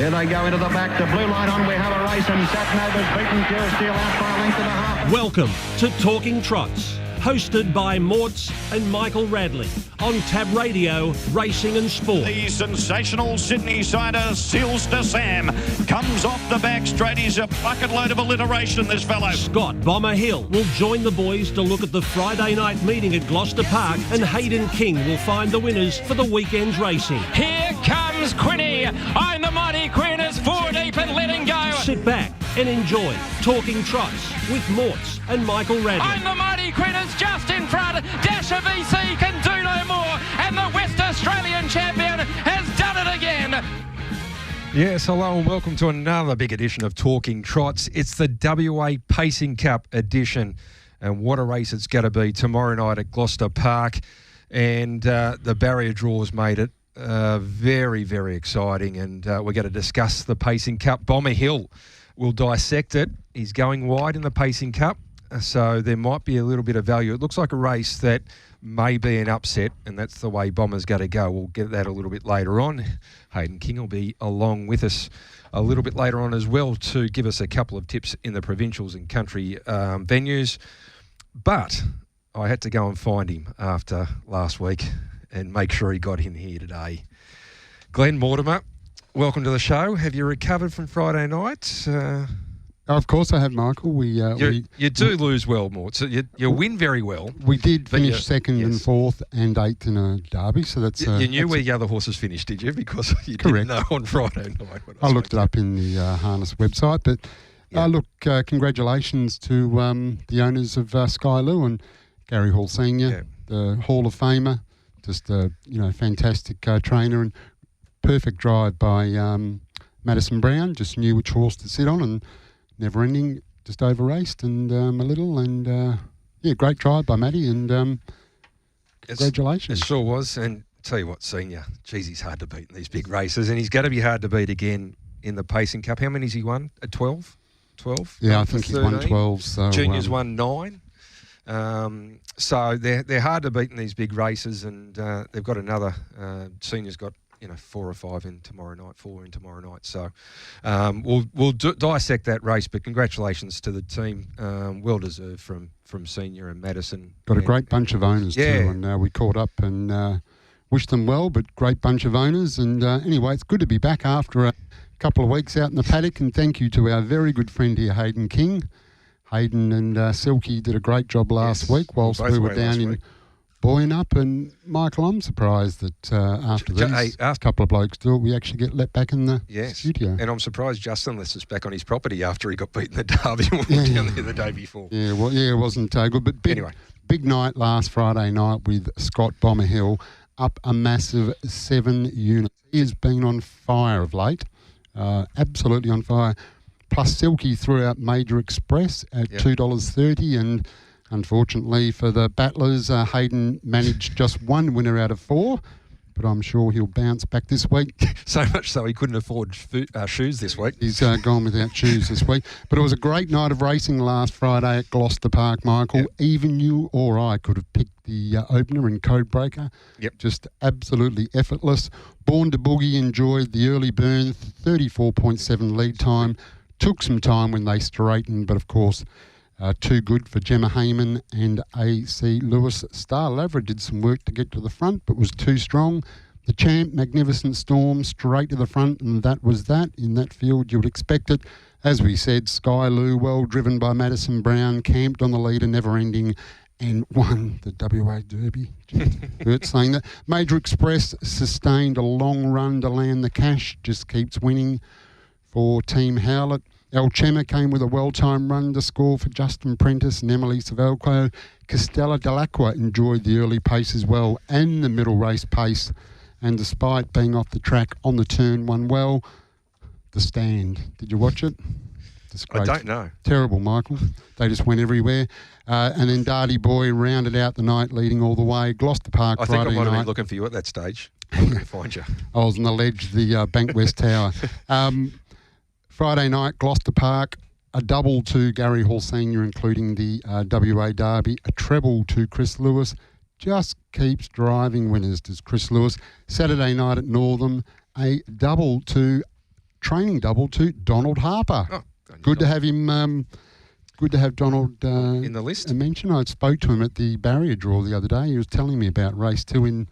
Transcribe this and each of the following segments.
Here they go into the back. The blue light on. We have a race, and Satnova's beaten Pure Steel out by a length and a half. Welcome to Talking Trots, hosted by Morts and Michael Radley on Tab Radio, Racing and Sport. The sensational Sydney sider, Seals to Sam, comes off the back straight. He's a bucket load of alliteration, this fellow. Scott Bomber Hill will join the boys to look at the Friday night meeting at Gloucester Park, and Hayden King will find the winners for the weekend's racing. Here comes Quinny. I'm the mighty Queen is 4 deep and letting go. Sit back and enjoy Talking Trots with Morts and Michael Radley. I'm the mighty Queen is just in front. Dasher VC can do no more, and the West Australian champion has done it again. Yes, hello and welcome to another big edition of Talking Trots. It's the WA Pacing Cup edition, and what a race it's going to be tomorrow night at Gloucester Park. And the barrier draws made it very, very exciting, and we're going to discuss the Pacing Cup. Bomber Hill will dissect it. He's going wide in the Pacing Cup, so there might be a little bit of value. It looks like a race that may be an upset, and that's the way Bomber's going to go. We'll get that a little bit later on. Hayden King will be along with us a little bit later on as well to give us a couple of tips in the provincials and country venues. But I had to go and find him after last week and make sure he got in here today. Glen Mortimer, welcome to the show. Have you recovered from Friday night? Of course I have, Michael. You do lose well, Mort. So you win very well. We did finish second and fourth and eighth in a derby, so that's... You knew where the other horses finished, did you? Because you didn't know on Friday night. I looked it up in the harness website, but look, congratulations to the owners of Sky Lou and Gary Hall Senior, the Hall of Famer, just a fantastic trainer, and perfect drive by Madison Brown. Just knew which horse to sit on, and never ending, just over raced and a little, and great drive by Matty, and congratulations. It sure was. And tell you what, Senior, geez, he's hard to beat in these big races, and he's going to be hard to beat again in the Pacing Cup. How many has he won? 12? 12? Yeah, I think he's won 12. So, Juniors won 9. So they're hard to beat in these big races, and they've got another. Senior's got 4 or 5 in tomorrow night, 4 in tomorrow night. So we'll dissect that race. But congratulations to the team, well deserved from Senior and Madison. Got a great bunch of owners too, and we caught up and wished them well. But great bunch of owners, and anyway, it's good to be back after a couple of weeks out in the paddock. And thank you to our very good friend here, Hayden King. Hayden and Silky did a great job last week whilst we were down in Boyanup. And Michael, I'm surprised that after these couple of blokes do it, we actually get let back in the studio. And I'm surprised Justin lets us back on his property after he got beaten the derby when we were down there the day before. Yeah, well, it wasn't good. But big night last Friday night with Scott Bomber Hill up a massive 7 units. He has been on fire of late, absolutely on fire. Plus Silky threw out Major Express at $2.30, and unfortunately for the battlers, Hayden managed just one winner out of 4, but I'm sure he'll bounce back this week. So much so he couldn't afford shoes this week. He's gone without shoes this week. But it was a great night of racing last Friday at Gloucester Park, Michael. Even you or I could have picked the opener in Codebreaker. Just absolutely effortless. Born to Boogie enjoyed the early burn, 34.7 lead time. Took some time when they straightened, but of course, too good for Gemma Hayman and A.C. Lewis. Star Lavra did some work to get to the front, but was too strong. The Champ, Magnificent Storm, straight to the front, and that was that. In that field, you would expect it. As we said, Sky Lou, well driven by Madison Brown, camped on the leader, never ending, and won the WA Derby. Hurt saying that. Major Express sustained a long run to land the cash, just keeps winning for Team Howlett. El Chema came with a well-timed run to score for Justin Prentice and Emily Savelco. Castella Dell'Acqua enjoyed the early pace as well and the middle race pace, and despite being off the track on the turn, won well. The Stand. Did you watch it? I don't know. Terrible, Michael. They just went everywhere. And then Darty Boy rounded out the night, leading all the way. Gloucester Park Friday night. I think I might have been looking for you at that stage. I couldn't find you. I was on the ledge, the Bankwest Tower. Friday night, Gloucester Park, a double to Gary Hall Senior, including the WA Derby, a treble to Chris Lewis. Just keeps driving winners, does Chris Lewis. Saturday night at Northam, a double to training double to Donald Harper. Oh, good to have him. Good to have Donald in the list. Mention. I spoke to him at the barrier draw the other day. He was telling me about race 2 in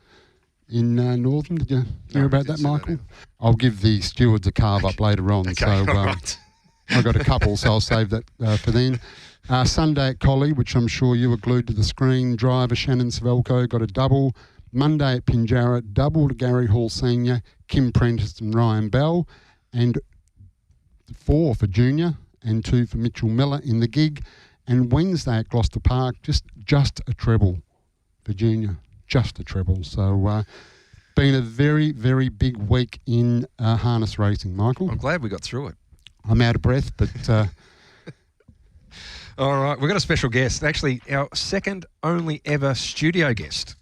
Northern. Did you hear about that, Michael? I'll give the stewards a carve up later on. Okay, so right. I've got a couple, so I'll save that for then. Sunday at Collie, which I'm sure you were glued to the screen. Driver Shannon Savelko got a double. Monday at Pinjarra, double to Gary Hall Senior, Kim Prentice and Ryan Bell, and 4 for Junior and 2 for Mitchell Miller in the gig. And Wednesday at Gloucester Park, just a treble for Junior, just a treble. So been a very, very big week in harness racing, Michael. I'm glad we got through it. I'm out of breath, but... All right, we've got a special guest. Actually, our second only ever studio guest.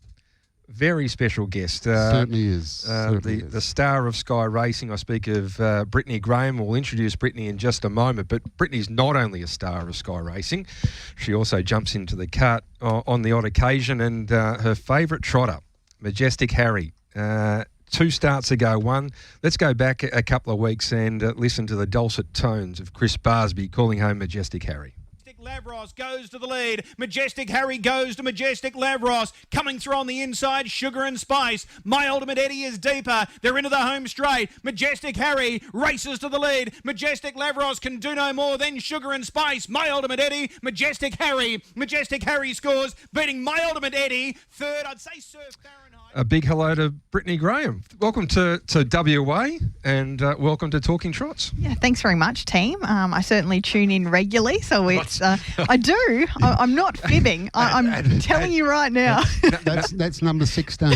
Very special guest. Certainly is. The star of Sky Racing. I speak of Brittany Graham. We'll introduce Brittany in just a moment. But Brittany's not only a star of Sky Racing, she also jumps into the cart on the odd occasion. And her favourite trotter, Majestic Harry. 2 starts ago, won. Let's go back a couple of weeks and listen to the dulcet tones of Chris Barsby calling home Majestic Harry. Lavros goes to the lead. Majestic Harry goes to Majestic Lavros. Coming through on the inside, Sugar and Spice. My Ultimate Eddie is deeper. They're into the home straight. Majestic Harry races to the lead. Majestic Lavros can do no more than Sugar and Spice. My Ultimate Eddie, Majestic Harry. Majestic Harry scores, beating My Ultimate Eddie. Third, I'd say Surf Fahrenheit. A big hello to Brittany Graham. Welcome to WA and welcome to Talking Trots. Yeah, thanks very much, team. I certainly tune in regularly, so it's I do. I'm not fibbing. I'm telling you right now. That's number 16.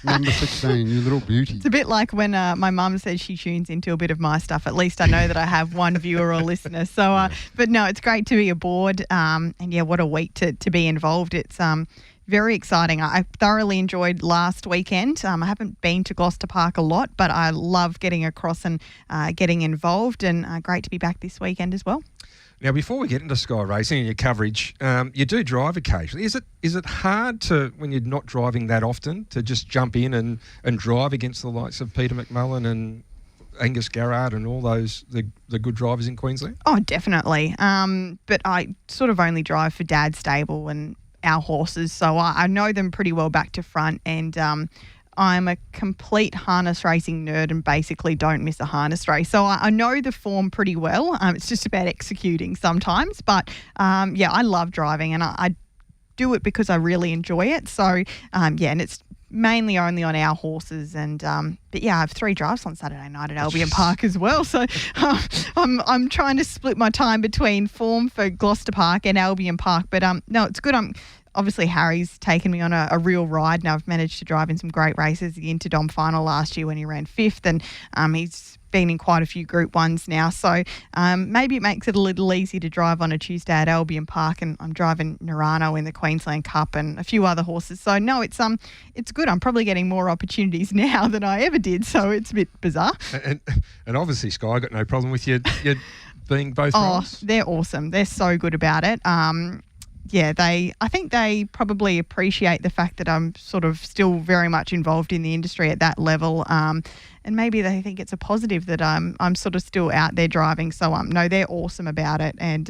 Number 16, you little beauty. It's a bit like when my mum says she tunes into a bit of my stuff. At least I know that I have one viewer or listener. So, but no, it's great to be aboard. And yeah, what a week to be involved. It's very exciting. I thoroughly enjoyed last weekend. I haven't been to Gloucester Park a lot, but I love getting across and getting involved, and great to be back this weekend as well. Now, before we get into Sky Racing and your coverage, you do drive occasionally. Is it hard to, when you're not driving that often, to just jump in and drive against the likes of Peter McMullen and Angus Garrard and all those the good drivers in Queensland? Oh, definitely. But I sort of only drive for Dad's stable and our horses, so I know them pretty well back to front, and I'm a complete harness racing nerd and basically don't miss a harness race. So I know the form pretty well. It's just about executing sometimes, but yeah, I love driving and I do it because I really enjoy it. So yeah, and it's mainly only on our horses, and but yeah, I have 3 drives on Saturday night at Albion Park as well. So I'm trying to split my time between form for Gloucester Park and Albion Park. But no, it's good. Obviously Harry's taken me on a real ride, and I've managed to drive in some great races. The Interdom final last year when he ran 5th, and he's been in quite a few Group 1s now. So maybe it makes it a little easy to drive on a Tuesday at Albion Park, and I'm driving Narano in the Queensland Cup and a few other horses. So no, it's good. I'm probably getting more opportunities now than I ever did, so it's a bit bizarre. And obviously Sky got no problem with you being both roles. Oh, they're awesome. They're so good about it. Yeah, I think they probably appreciate the fact that I'm sort of still very much involved in the industry at that level, and maybe they think it's a positive that I'm sort of still out there driving. So no, they're awesome about it, and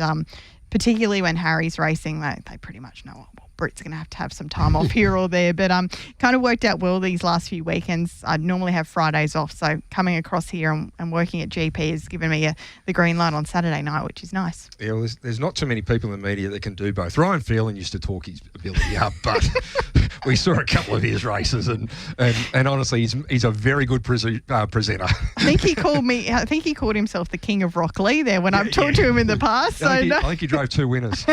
particularly when Harry's racing, they pretty much know, well, Britt's going to have some time off here or there, but kind of worked out well these last few weekends. I normally have Fridays off, so coming across here and working at GP has given me the green light on Saturday night, which is nice. Yeah, well, there's not too many people in the media that can do both. Ryan Phelan used to talk his ability up, but we saw a couple of his races, and honestly, he's a very good presenter. I think he called himself the King of Rockley there when I've talked to him in the past. I think he drove 2 winners.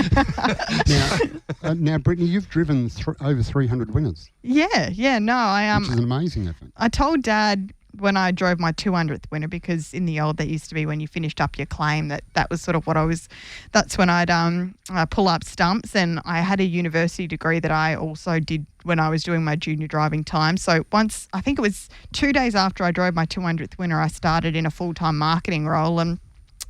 Now, Brittany, you've driven over 300 winners. Yeah, no, which is an amazing effort. I told Dad when I drove my 200th winner, because in the old, that used to be when you finished up your claim, that was sort of what that's when I'd pull up stumps, and I had a university degree that I also did when I was doing my junior driving time. So once, I think it was 2 days after I drove my 200th winner, I started in a full-time marketing role, and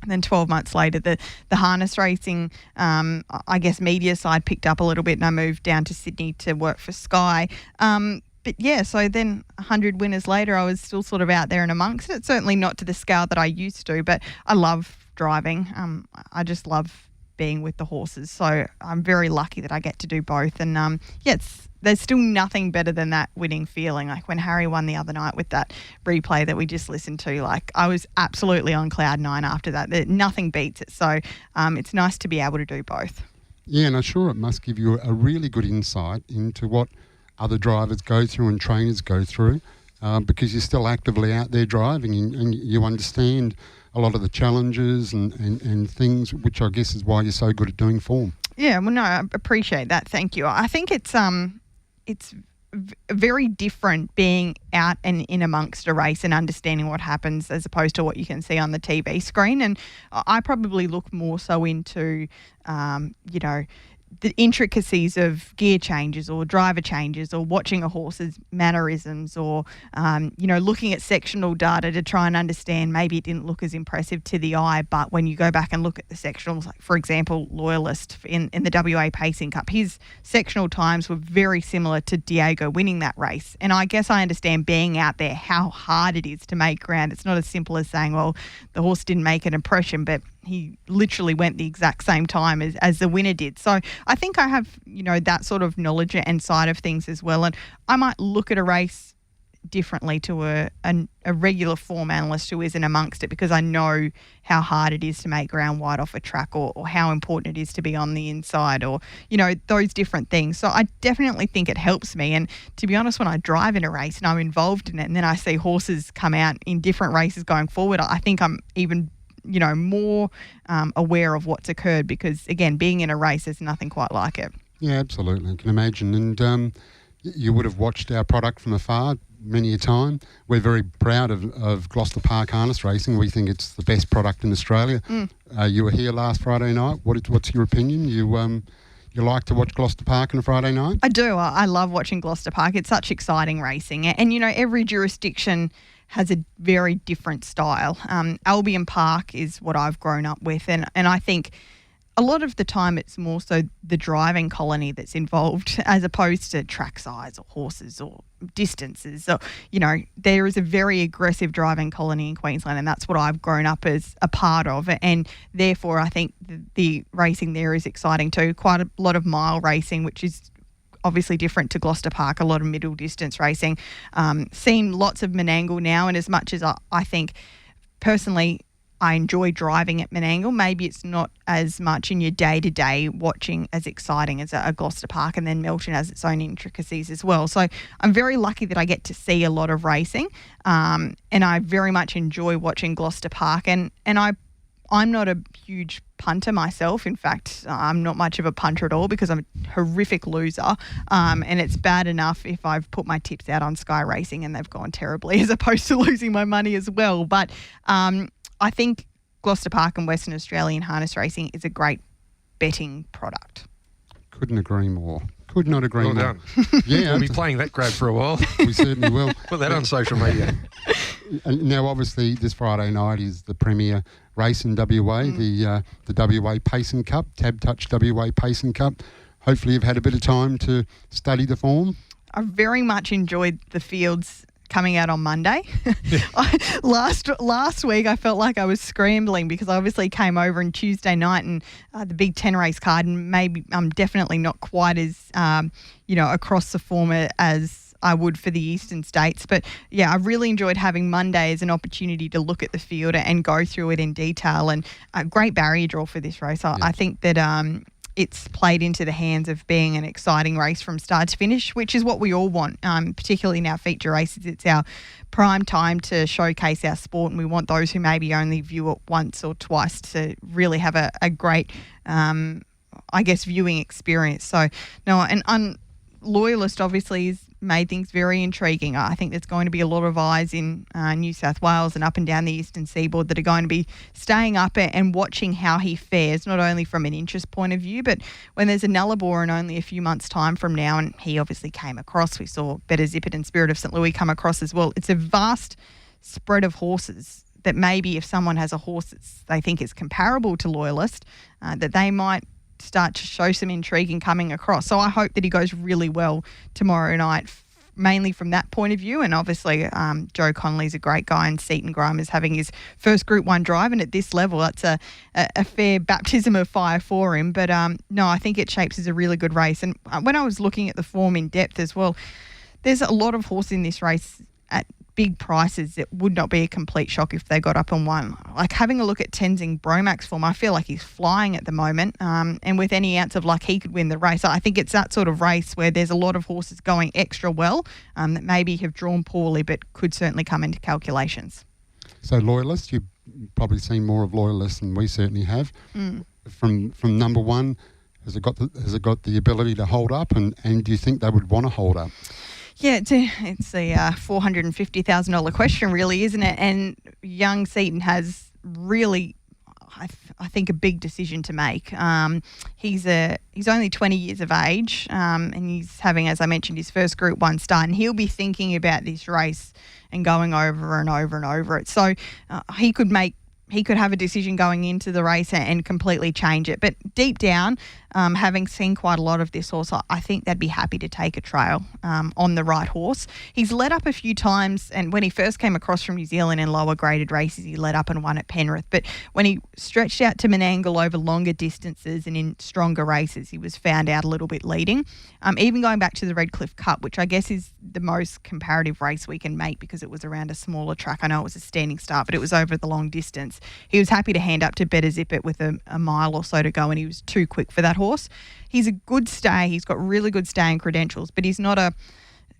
then 12 months later, the harness racing, I guess, media side picked up a little bit, and I moved down to Sydney to work for Sky. But But yeah, so then 100 winners later, I was still sort of out there and amongst it. Certainly not to the scale that I used to, but I love driving. I just love being with the horses. So I'm very lucky that I get to do both. And there's still nothing better than that winning feeling. Like when Harry won the other night with that replay that we just listened to, like I was absolutely on cloud nine after that. Nothing beats it. So it's nice to be able to do both. Yeah, and I'm sure it must give you a really good insight into what other drivers go through and trainers go through, because you're still actively out there driving and you understand a lot of the challenges and things, which I guess is why you're so good at doing form. Yeah, well, no, I appreciate that. Thank you. I think it's very different being out and in amongst a race and understanding what happens as opposed to what you can see on the TV screen. And I probably look more so into, the intricacies of gear changes or driver changes or watching a horse's mannerisms or, looking at sectional data to try and understand maybe it didn't look as impressive to the eye, but when you go back and look at the sectionals, like for example, Loyalist in the WA Pacing Cup, his sectional times were very similar to Diego winning that race. And I guess I understand being out there, how hard it is to make ground. It's not as simple as saying, well, the horse didn't make an impression, but he literally went the exact same time as the winner did. So I think I have, that sort of knowledge and side of things as well. And I might look at a race differently to a regular form analyst who isn't amongst it, because I know how hard it is to make ground wide off a track or how important it is to be on the inside or, those different things. So I definitely think it helps me. And to be honest, when I drive in a race and I'm involved in it and then I see horses come out in different races going forward, I think I'm even more aware of what's occurred because, again, being in a race, there's nothing quite like it. Yeah, absolutely. I can imagine. And you would have watched our product from afar many a time. We're very proud of Gloucester Park Harness Racing. We think it's the best product in Australia. You were here last Friday night. What's your opinion? You like to watch Gloucester Park on a Friday night? I do. I love watching Gloucester Park. It's such exciting racing. And, every jurisdiction has a very different style. Albion Park is what I've grown up with, and I think a lot of the time it's more so the driving colony that's involved as opposed to track size or horses or distances. So, there is a very aggressive driving colony in Queensland, and that's what I've grown up as a part of, and therefore I think the racing there is exciting too. Quite a lot of mile racing, which is obviously different to Gloucester Park, a lot of middle distance racing. Seen lots of Menangle now, and as much as I think personally I enjoy driving at Menangle, maybe it's not as much in your day-to-day watching as exciting as a Gloucester Park, and then Melton has its own intricacies as well. So I'm very lucky that I get to see a lot of racing, and I very much enjoy watching Gloucester Park, and I'm not a huge punter myself. In fact, I'm not much of a punter at all because I'm a horrific loser. And it's bad enough if I've put my tips out on Sky Racing and they've gone terribly as opposed to losing my money as well. But I think Gloucester Park and Western Australian harness racing is a great betting product. Couldn't agree more. Could not agree more. Well done. Yeah, We'll be playing that grab for a while. we certainly will. Put that on social media. And now, obviously, this Friday night is the premier race in WA, the WA Pacing Cup, Tab Touch WA Pacing Cup. Hopefully you've had a bit of time to study the form. I very much enjoyed the fields coming out on Monday. Last week I felt like I was scrambling because I obviously came over on Tuesday night and the big 10 race card, and maybe I'm definitely not quite as across the form as I would for the Eastern States. But yeah, I really enjoyed having Monday as an opportunity to look at the field and go through it in detail, and a great barrier draw for this race. I think that it's played into the hands of being an exciting race from start to finish, which is what we all want, particularly in our feature races. It's our prime time to showcase our sport, and we want those who maybe only view it once or twice to really have a great, viewing experience. So, no, and Loyalist obviously has made things very intriguing. I think there's going to be a lot of eyes in New South Wales and up and down the eastern seaboard that are going to be staying up and watching how he fares, not only from an interest point of view, but when there's a Nullarbor in only a few months' time from now, and he obviously came across. We saw Better Zippet and Spirit of St. Louis come across as well. It's a vast spread of horses that maybe if someone has a horse that they think is comparable to Loyalist, that they might start to show some intrigue in coming across. So I hope that he goes really well tomorrow night, mainly from that point of view. And obviously, Joe Connolly's a great guy, and Seaton Grime is having his first Group 1 drive. And at this level, that's a fair baptism of fire for him. But no, I think it shapes as a really good race. And when I was looking at the form in depth as well, there's a lot of horses in this race at big prices. It would not be a complete shock if they got up and won. Like having a look at Tenzing Bromac's form, I feel like he's flying at the moment. And with any ounce of luck, he could win the race. I think it's that sort of race where there's a lot of horses going extra well that maybe have drawn poorly, but could certainly come into calculations. So Loyalists, you've probably seen more of Loyalists than we certainly have. From number one, has it got the ability to hold up, and do you think they would want to hold up? Yeah, it's a $450,000 question, really, isn't it? And young Seaton has really, I think, a big decision to make. He's only 20 years of age, and he's having, as I mentioned, his first Group 1 start, and he'll be thinking about this race and going over and over and over it. So he could have a decision going into the race and completely change it. But deep down, having seen quite a lot of this horse, I think they'd be happy to take a trail on the right horse. He's led up a few times, and when he first came across from New Zealand in lower graded races, he led up and won at Penrith. But when he stretched out to Menangle over longer distances and in stronger races, he was found out a little bit leading. Even going back to the Redcliffe Cup, which I guess is the most comparative race we can make because it was around a smaller track. I know it was a standing start, but it was over the long distance. He was happy to hand up to Better Zip It with a mile or so to go, and he was too quick for that horse. He's a good stay. He's got really good staying credentials, but he's not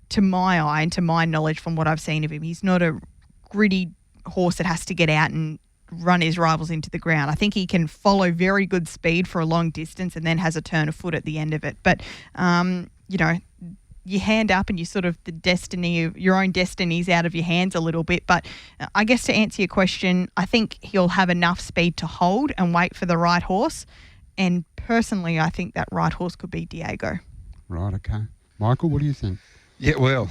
to my eye and to my knowledge from what I've seen of him, he's not a gritty horse that has to get out and run his rivals into the ground. I think he can follow very good speed for a long distance and then has a turn of foot at the end of it. But, you hand up and you sort of your own destiny's out of your hands a little bit. But I guess to answer your question, I think he'll have enough speed to hold and wait for the right horse. And personally, I think that right horse could be Diego. Right, okay. Michael, what do you think? Yeah, well,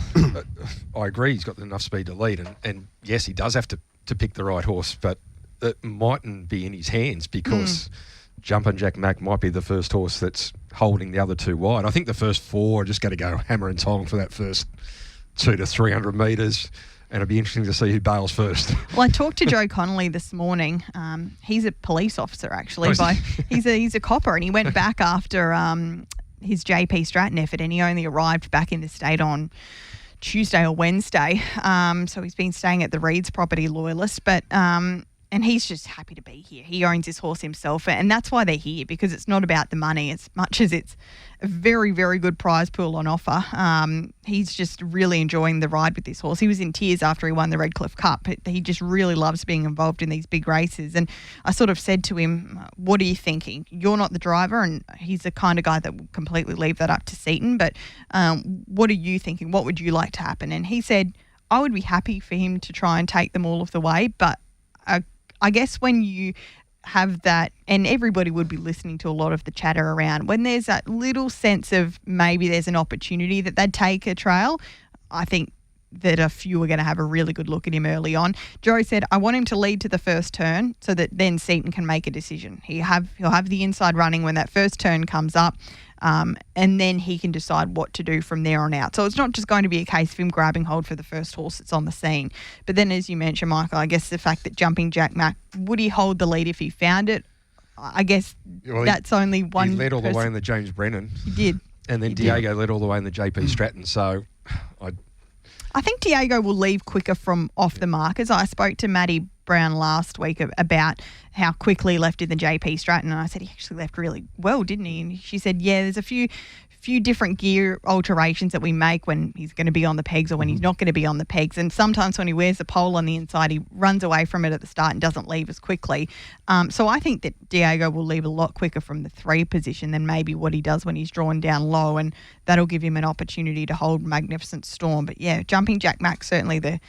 I agree he's got enough speed to lead. And yes, he does have to pick the right horse, but it mightn't be in his hands because Jumpin' Jack Mac might be the first horse that's holding the other two wide. I think the first four are just going to go hammer and tong for that first 200 to 300 metres, and it'll be interesting to see who bails first. Well, I talked to Joe Connolly this morning. He's a police officer, actually. He's a copper, and he went back after his JP Stratton effort, and he only arrived back in the state on Tuesday or Wednesday. So he's been staying at the Reeds property, Loyalist, but and he's just happy to be here. He owns his horse himself, and that's why they're here, because it's not about the money as much as it's a very, very good prize pool on offer. He's just really enjoying the ride with this horse. He was in tears after he won the Redcliffe Cup. He just really loves being involved in these big races. And I sort of said to him, what are you thinking? You're not the driver, and he's the kind of guy that will completely leave that up to Seaton. But what are you thinking? What would you like to happen? And he said, I would be happy for him to try and take them all of the way, but I guess when you have that, and everybody would be listening to a lot of the chatter around, when there's that little sense of maybe there's an opportunity that they'd take a trail, I think that a few are going to have a really good look at him early on. Joe said, I want him to lead to the first turn so that then Seaton can make a decision. He'll have the inside running when that first turn comes up, and then he can decide what to do from there on out. So it's not just going to be a case of him grabbing hold for the first horse that's on the scene. But then, as you mentioned, Michael, I guess the fact that Jumping Jack Mac, would he hold the lead if he found it? I guess that's only one. He led all the way in the James Brennan. He did. And then Diego led all the way in the JP Stratton. So I think Diego will leave quicker from off the markers. I spoke to Maddie Brown last week about how quickly he left in the JP Stratton, and I said he actually left really well, didn't he? And she said, yeah, there's a few different gear alterations that we make when he's going to be on the pegs or when he's not going to be on the pegs. And sometimes when he wears the pole on the inside, he runs away from it at the start and doesn't leave as quickly. So I think that Diego will leave a lot quicker from the 3 position than maybe what he does when he's drawn down low, and that'll give him an opportunity to hold Magnificent Storm. But yeah, Jumping Jack Mac, certainly the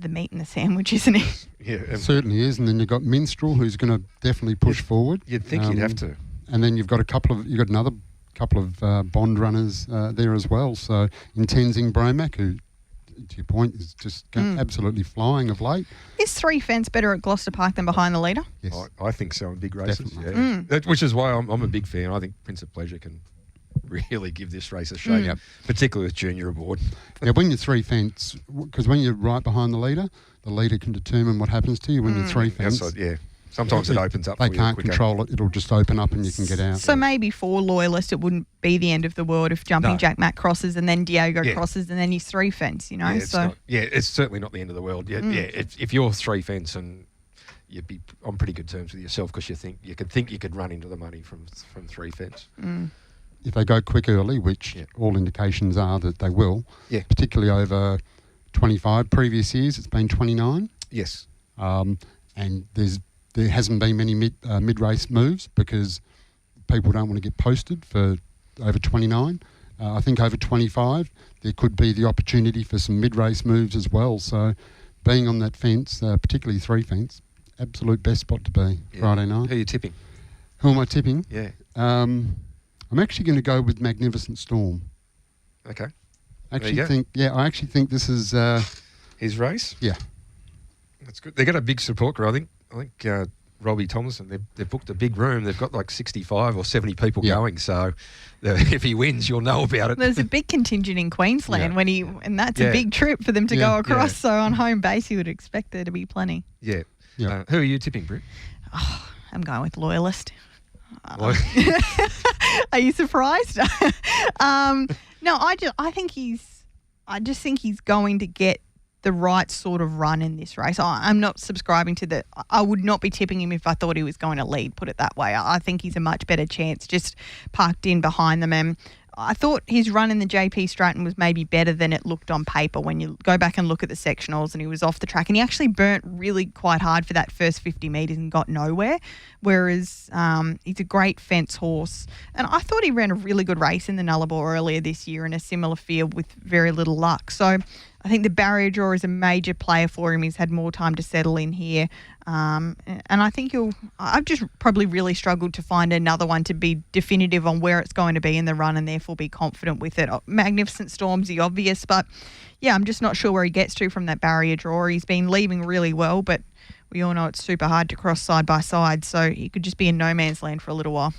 meat in the sandwich, isn't he? Yeah, it certainly is. And then you've got Minstrel, who's going to definitely push forward. You'd think you'd have to. And then you've got another couple of Bond runners there as well. So Intensing Bromac, who, to your point, is just absolutely flying of late. Is 3 fence better at Gloucester Park than behind the leader? Yes. I think so in big races, definitely. yeah. Which is why I'm a big fan. I think Prince of Pleasure can really give this race a shake up, particularly with junior aboard. Yeah, when you're three fence, because when you're right behind the leader can determine what happens to you when you're three fence. That's right, yeah. Sometimes it opens up. They can't control it. It'll just open up and you can get out. So maybe for Loyalist, it wouldn't be the end of the world if Jumping Jack Mac crosses and then Diego crosses and then he's three fence, you know? Yeah, it's certainly not the end of the world. Yeah, if you're three fence and you'd be on pretty good terms with yourself because you could run into the money from three fence. If they go quick early, which all indications are that they will, particularly over 25 previous years, it's been 29. Yes. And there hasn't been many mid-race moves because people don't want to get posted for over 29. I think over 25, there could be the opportunity for some mid-race moves as well. So being on that fence, particularly three fence, absolute best spot to be Friday night. Who are you tipping? Who am I tipping? Yeah. I'm actually going to go with Magnificent Storm. Okay. I actually think this is... his race? Yeah. That's good. They've got a big supporter, I think Robbie Thomason, they've booked a big room. They've got like 65 or 70 people going. So if he wins, you'll know about it. There's a big contingent in Queensland and that's a big trip for them to go across. So on home base, you would expect there to be plenny. Yeah. Who are you tipping, Britt? Oh, I'm going with Loyalist. Are you surprised? No, I just think he's going to get the right sort of run in this race. I'm not subscribing to I would not be tipping him if I thought he was going to lead, put it that way. I think he's a much better chance just parked in behind them. And I thought his run in the JP Stratton was maybe better than it looked on paper when you go back and look at the sectionals, and he was off the track and he actually burnt really quite hard for that first 50 metres and got nowhere, whereas he's a great fence horse. And I thought he ran a really good race in the Nullarbor earlier this year in a similar field with very little luck. So I think the barrier draw is a major player for him. He's had more time to settle in here. And I think I've just probably really struggled to find another one to be definitive on where it's going to be in the run and therefore be confident with it. Magnificent Storm's the obvious, but I'm just not sure where he gets to from that barrier draw. He's been leaving really well, but we all know it's super hard to cross side by side, so he could just be in no man's land for a little while.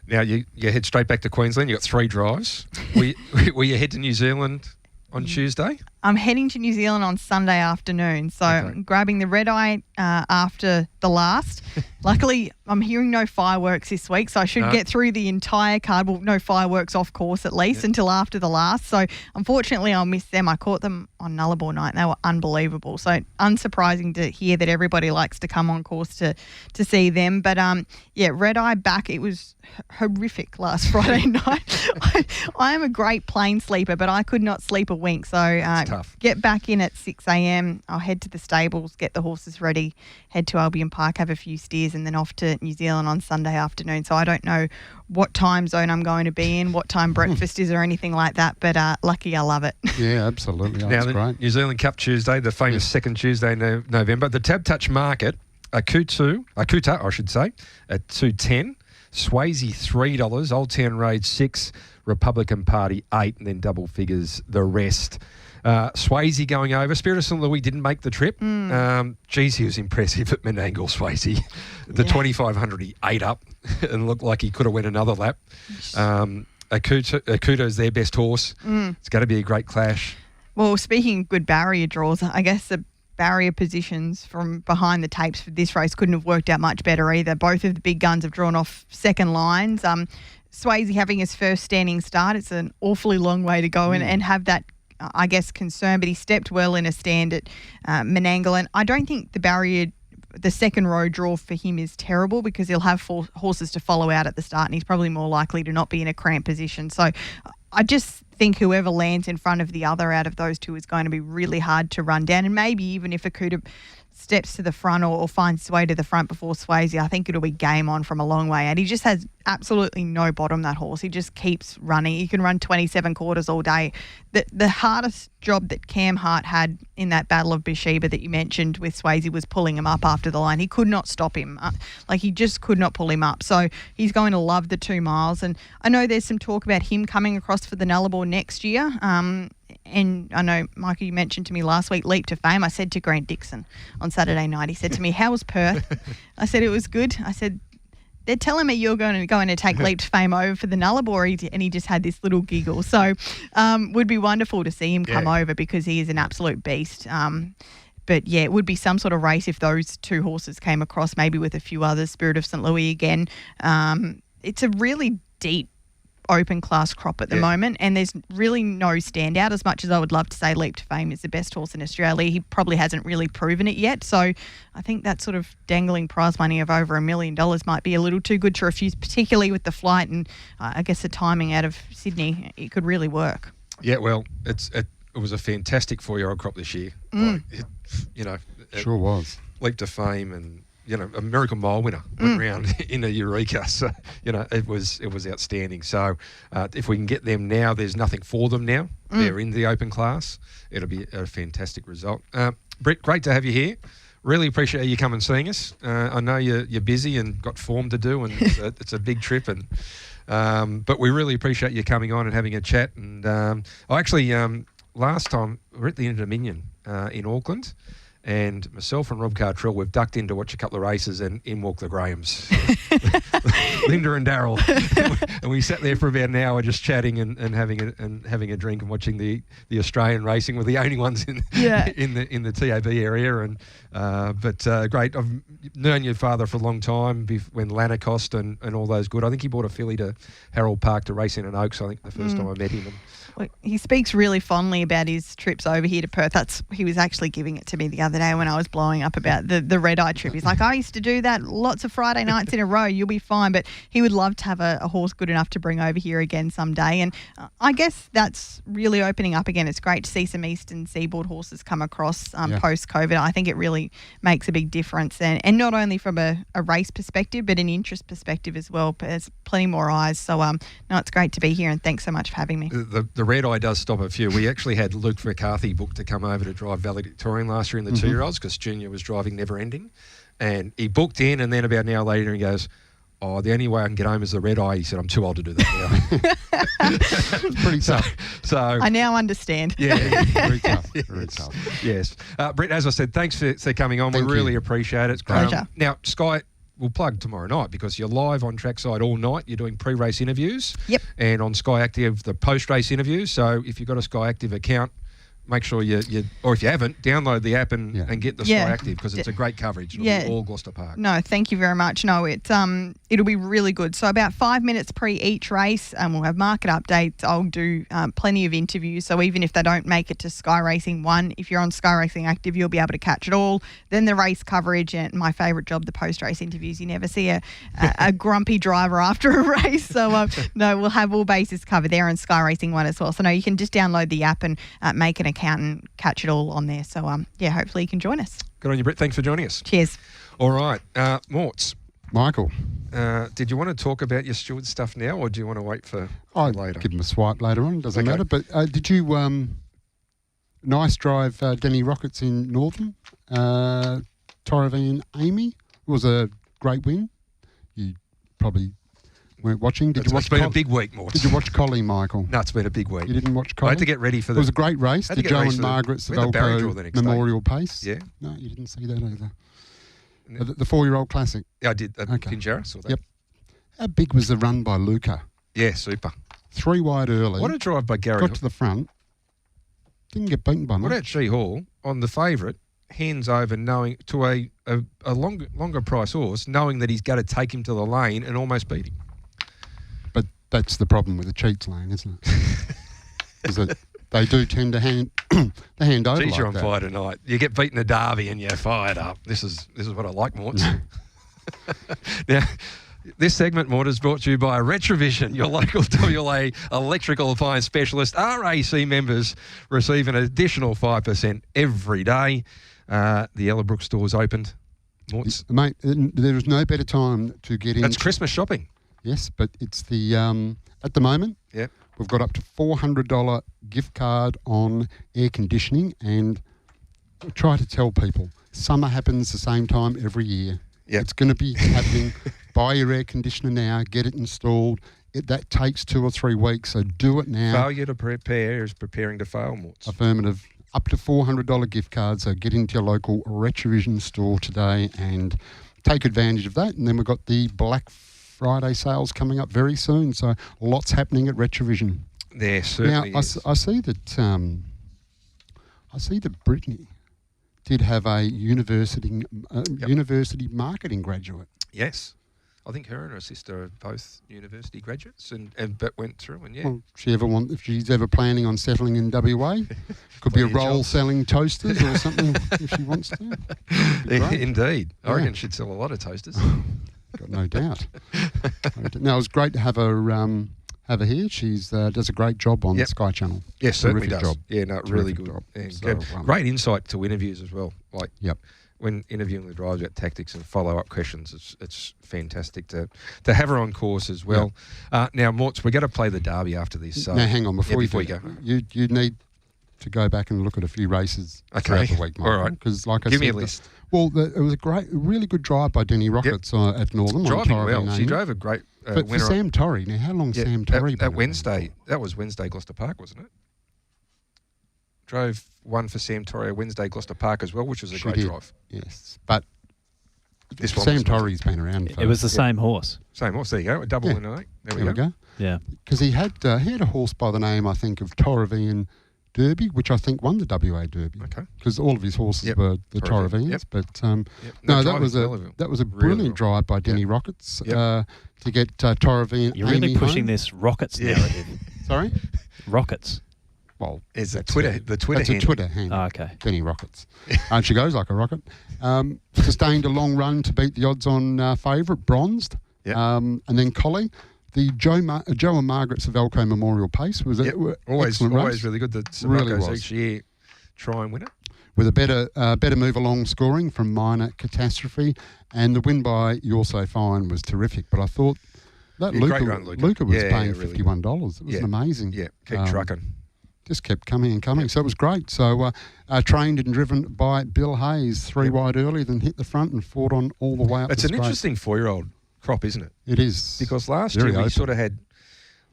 Now, you head straight back to Queensland. You got 3 drives. Will you head to New Zealand on Tuesday? I'm heading to New Zealand on Sunday afternoon, so I'm grabbing the red eye after the last. Luckily, I'm hearing no fireworks this week, so I should get through the entire card. Well, no fireworks off course at least until after the last. So unfortunately, I'll miss them. I caught them on Nullarbor night and they were unbelievable. So unsurprising to hear that everybody likes to come on course to see them. But red eye back. It was horrific last Friday night. I am a great plane sleeper, but I could not sleep a wink. So tough. Get back in at 6 a.m. I'll head to the stables, get the horses ready, head to Albion Park, have a few steers, and then off to New Zealand on Sunday afternoon. So I don't know what time zone I'm going to be in, what time breakfast is or anything like that, but lucky I love it. Yeah, absolutely. That's great. New Zealand Cup Tuesday, the famous second Tuesday in November. The Tab Touch Market, Akuta, I should say, at $2.10. Swayze $3, Old Town Road 6, Republican Party 8, and then double figures the rest. Swayze going over. Spirit of St. Louis didn't make the trip. Geez, he was impressive at Menangle, Swayze. The 2,500 he ate up and looked like he could have went another lap. Akuta's their best horse. It's going to be a great clash. Well, speaking of good barrier draws, I guess the barrier positions from behind the tapes for this race couldn't have worked out much better either. Both of the big guns have drawn off second lines. Swayze having his first standing start, it's an awfully long way to go and have that, I guess, concern, but he stepped well in a stand at Menangle. And I don't think the second row draw for him is terrible because he'll have 4 horses to follow out at the start and he's probably more likely to not be in a cramped position. So I just think whoever lands in front of the other out of those two is going to be really hard to run down. And maybe even if Akuta steps to the front or finds his way to the front before Swayze, I think it'll be game on from a long way out. He just has absolutely no bottom, that horse. He just keeps running. He can run 27 quarters all day. The hardest job that Cam Hart had in that Battle of Bathsheba that you mentioned with Swayze was pulling him up after the line. He could not stop him. He just could not pull him up. So he's going to love the 2 miles. And I know there's some talk about him coming across for the Nullarbor next year. And I know, Michael, you mentioned to me last week, Leap to Fame. I said to Grant Dixon on Saturday night, he said to me, how was Perth? I said, it was good. I said, they're telling me you're going to take Leap to Fame over for the Nullarbor, and he just had this little giggle. So would be wonderful to see him come over because he is an absolute beast. But, yeah, it would be some sort of race if those two horses came across, maybe with a few others, Spirit of St. Louis again. It's a really deep open class crop at the moment, and there's really no standout. As much as I would love to say Leap to Fame is the best horse in Australia, he probably hasn't really proven it yet. So I think that sort of dangling prize money of over $1 million might be a little too good to refuse, particularly with the flight and I guess the timing out of Sydney. It could really work. Yeah, well, it was a fantastic 4-year-old crop this year. Sure was. Leap to Fame and, a Miracle Mile winner went round in a Eureka. So, it was outstanding. So if we can get them now, there's nothing for them now. They're in the open class. It'll be a fantastic result. Britt, great to have you here. Really appreciate you coming and seeing us. I know you're busy and got form to do, and it's a big trip. But we really appreciate you coming on and having a chat. And I actually, last time, we were at the Inter-Dominion in Auckland. And myself and Rob Cartrell, we've ducked in to watch a couple of races, and in walk the Grahams, Linda and Daryl, and we sat there for about an hour just chatting and having a drink and watching the Australian racing. We're the only ones in the TAB area, but great. I've known your father for a long time. When Lanarcost and all those good. I think he bought a filly to Harold Park to race in an Oaks. I think the first time I met him. Well, he speaks really fondly about his trips over here to Perth. He was actually giving it to me the other day when I was blowing up about the red-eye trip. He's like, I used to do that lots of Friday nights in a row. You'll be fine. But he would love to have a horse good enough to bring over here again someday. And I guess that's really opening up again. It's great to see some eastern seaboard horses come across post-COVID. I think it really makes a big difference. And not only from a race perspective, but an interest perspective as well. There's plenty more eyes. So, no, it's great to be here, and thanks so much for having me. The red eye does stop a few. We actually had Luke McCarthy booked to come over to drive Valedictorian last year in the 2-year-olds because Junior was driving Never Ending. And he booked in, and then about an hour later he goes, the only way I can get home is the red eye. He said, I'm too old to do that now. Pretty tough. So I now understand. Yeah, very tough. Very tough. Yes. Britt, as I said, thanks for coming on. Thank we really you. appreciate it. Pleasure. Now, Sky, we'll plug tomorrow night because you're live on Trackside all night. You're doing pre-race interviews. Yep. And on Sky Active, the post-race interviews. So if you've got a Sky Active account, make sure you or if you haven't, download the app and get the Sky Active because it's a great coverage. It'll be all Gloucester Park. No, thank you very much. No, it'll be really good. So about 5 minutes pre each race, we'll have market updates. I'll do plenty of interviews. So even if they don't make it to Sky Racing 1, if you're on Sky Racing Active, you'll be able to catch it all. Then the race coverage and my favourite job, the post-race interviews. You never see a grumpy driver after a race. So no, we'll have all bases covered there on Sky Racing 1 as well. So no, you can just download the app and make an account and catch it all on there. So hopefully you can join us. Good on you, Britt. Thanks for joining us. Cheers. All right, Morts. Michael. Did you want to talk about your steward stuff now, or do you want to wait for later? Give him a swipe later on. Doesn't matter. But did you nice drive Denny Rockets in Northern? Torrivan Amy was a great win. You probably weren't watching. Did you watch? It's been a big week, Morts. Did you watch Collie, Michael? No, it's been a big week. You didn't watch Collie? I had to get ready for It was a great race. The Joe and Margaret's Velco Memorial Pace. Yeah. No, you didn't see that either. The 4-year-old classic. Yeah, I did. Okay. Pinjarra, or that? Yep. How big was the run by Luca? Yeah, super. 3 wide early. What a drive by Gary. Got to the front. Didn't get beaten by much. What about She Hall on the favourite? Hands over, knowing to a longer price horse, knowing that he's going to take him to the lane and almost beat him. But that's the problem with the cheats lane, isn't it? Is that they do tend to hand over. Geez, like you're on that. fire tonight. You get beaten a derby and you're fired up. This is what I like, Morts. Now, this segment, Mort, is brought to you by Retrovision, your local WA electrical appliance specialist. RAC members receive an additional 5% every day. The Ellabrook store's opened. Morts. Mate, there is no better time to get in. That's Christmas shopping. Yes, but it's the at the moment. Yep. We've got up to $400 gift card on air conditioning, and try to tell people summer happens the same time every year. Yep. It's going to be happening. Buy your air conditioner now. Get it installed. That takes 2 or 3 weeks, so do it now. Failure to prepare is preparing to fail, Morts. Affirmative. Up to $400 gift card, so get into your local Retrovision store today and take advantage of that. And then we've got the Black Friday sales coming up very soon. So lots happening at Retrovision. There certainly now, is. I see that Brittany did have a university marketing graduate. Yes. I think her and her sister are both university graduates and but went through and Well, if she's ever planning on settling in WA, could be a role selling toasters or something if she wants to. Indeed. I reckon she'd sell a lot of toasters. Got no doubt. Now, it was great to have her here. She's does a great job on Sky Channel. Yes, certainly Terrific does. job. Yeah, no, really good. Job. And So, great insight to interviews as well. Like, Yep. when interviewing the drivers about tactics and follow-up questions, it's fantastic to have her on course as well. Now, Morts, we're going to play the Derby after this. So now, hang on, before you go. You need to go back and look at a few races throughout the week, Michael. All right. Because, like I Give said, me a list. It was a really good drive by Denny Rockets at Northern. Driving on well. Torrey She Amy. drove a great But for Sam Torrey, now how long Sam Torrey been that Wednesday? That was Wednesday Gloucester Park, wasn't it? Drove one for Sam Torrey Wednesday Gloucester Park as well, which was a great drive. Yes, but This one Sam was Torrey's been around. It was the same horse. Same horse. There you go. A double in 8. There we go. Yeah. Because he had a horse by the name, I think, of Torrevian Derby, which I think won the WA Derby. Okay. Because all of his horses were the Torrevians. Yep. But No, that was a brilliant drive by Denny Rockets to get Torrevian. You're really Amy pushing home. this Rockets narrative. Sorry. Rockets. Well, it's a Twitter. The Twitter. That's a Twitter handle. Oh, okay. Denny Rockets. And she goes like a rocket. Sustained a long run to beat the odds-on favourite, bronzed. Yep. And then Collie, the Joe and Margaret Savelko Memorial Pace was always race. really good. The Really Savelkos was. each year try and win it. With a better move along scoring from Minor Catastrophe, and the win by You're So Fine was terrific. But I thought that Great run, Luca. Luca was paying really $51. It was amazing. Yeah, keep trucking. Just kept coming and coming. So it was great. So trained and driven by Bill Hayes, 3 wide early, then hit the front and fought on all the way up. It's the an straight. interesting 4-year-old crop, isn't it? It is. Because last Very year we open. sort of had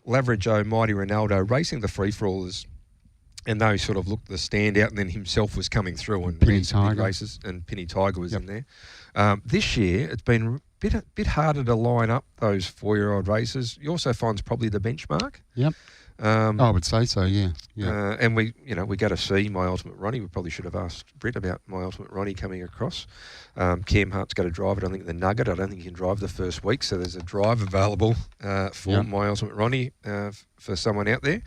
Laverajo, Mighty Ronaldo racing the free-for-allers, and they sort of looked the standout, and then himself was coming through and Penny ran some big Tiger. races, and Penny Tiger was in there. This year, it's been a bit harder to line up those 4-year-old races. You also find probably the benchmark. Yep. I would say so, yeah. And we got to see My Ultimate Ronnie. We probably should have asked Britt about My Ultimate Ronnie coming across. Cam Hart's got to drive it. I think the Nugget. I don't think he can drive the first week, so there's a drive available for My Ultimate Ronnie for someone out there.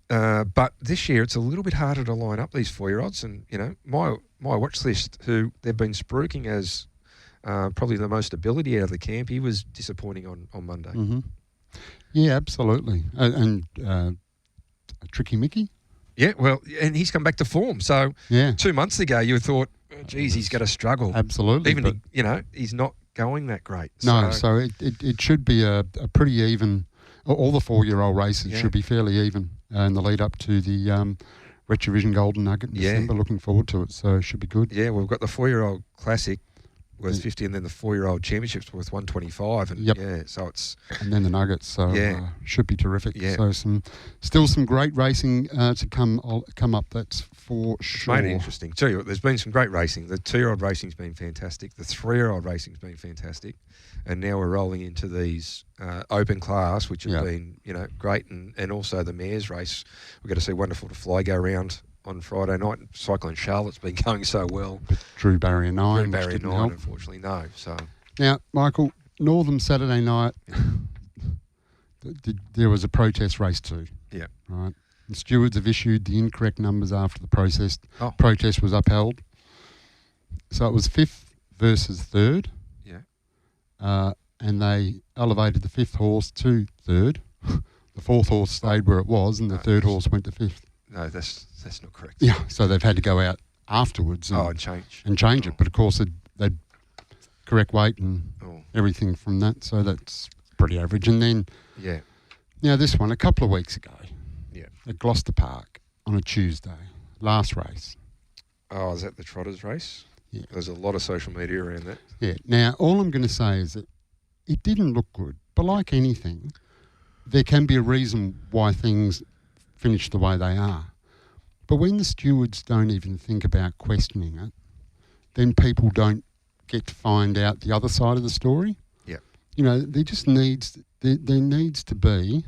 But this year it's a little bit harder to line up these 4-year-olds, and my watch list, who they've been spruiking as probably the most ability out of the camp, he was disappointing on Monday. Mm-hmm. Yeah, absolutely. And Tricky Mickey? Yeah, well, and he's come back to form. So 2 months ago you thought, oh, geez, he's got to struggle. Absolutely. Even, he's not going that great. No, so it should be a pretty even. All the 4-year-old races should be fairly even in the lead up to the Retrovision Golden Nugget in December. Looking forward to it, so it should be good. Yeah, we've got the 4-year-old Classic worth 50, and then the 4-year-old Championships worth 125, and so it's and then the Nuggets, so should be terrific. Yeah. So still some great racing to come up. That's for sure. Made it interesting. Tell you what, there's been some great racing. The 2-year-old racing's been fantastic. The 3-year-old racing's been fantastic, and now we're rolling into these open class, which have been great, and also the mares race. We've got to see Wonderful to Fly go around on Friday night. Cyclone Charlotte's been going so well. But Drew Barrier 9. Drew Barrier 9, unfortunately, no. So now, Michael, Northern Saturday night, there was a protest race too. Yeah. Right. The stewards have issued the incorrect numbers after the protest was upheld. So it was 5th versus 3rd. Yeah. And they elevated the 5th horse to 3rd. The 4th horse stayed where it was, and the 3rd horse went to 5th. No, that's not correct. Yeah, so they've had to go out afterwards and change it. But of course, they'd correct weight and everything from that, so that's pretty average. And then, now this one, a couple of weeks ago, at Gloucester Park on a Tuesday, last race. Oh, is that the Trotters race? Yeah. There's a lot of social media around that. Yeah. Now, all I'm going to say is that it didn't look good, but like anything, there can be a reason why things finish the way they are. But when the stewards don't even think about questioning it, then people don't get to find out the other side of the story. Yeah. there just needs to be,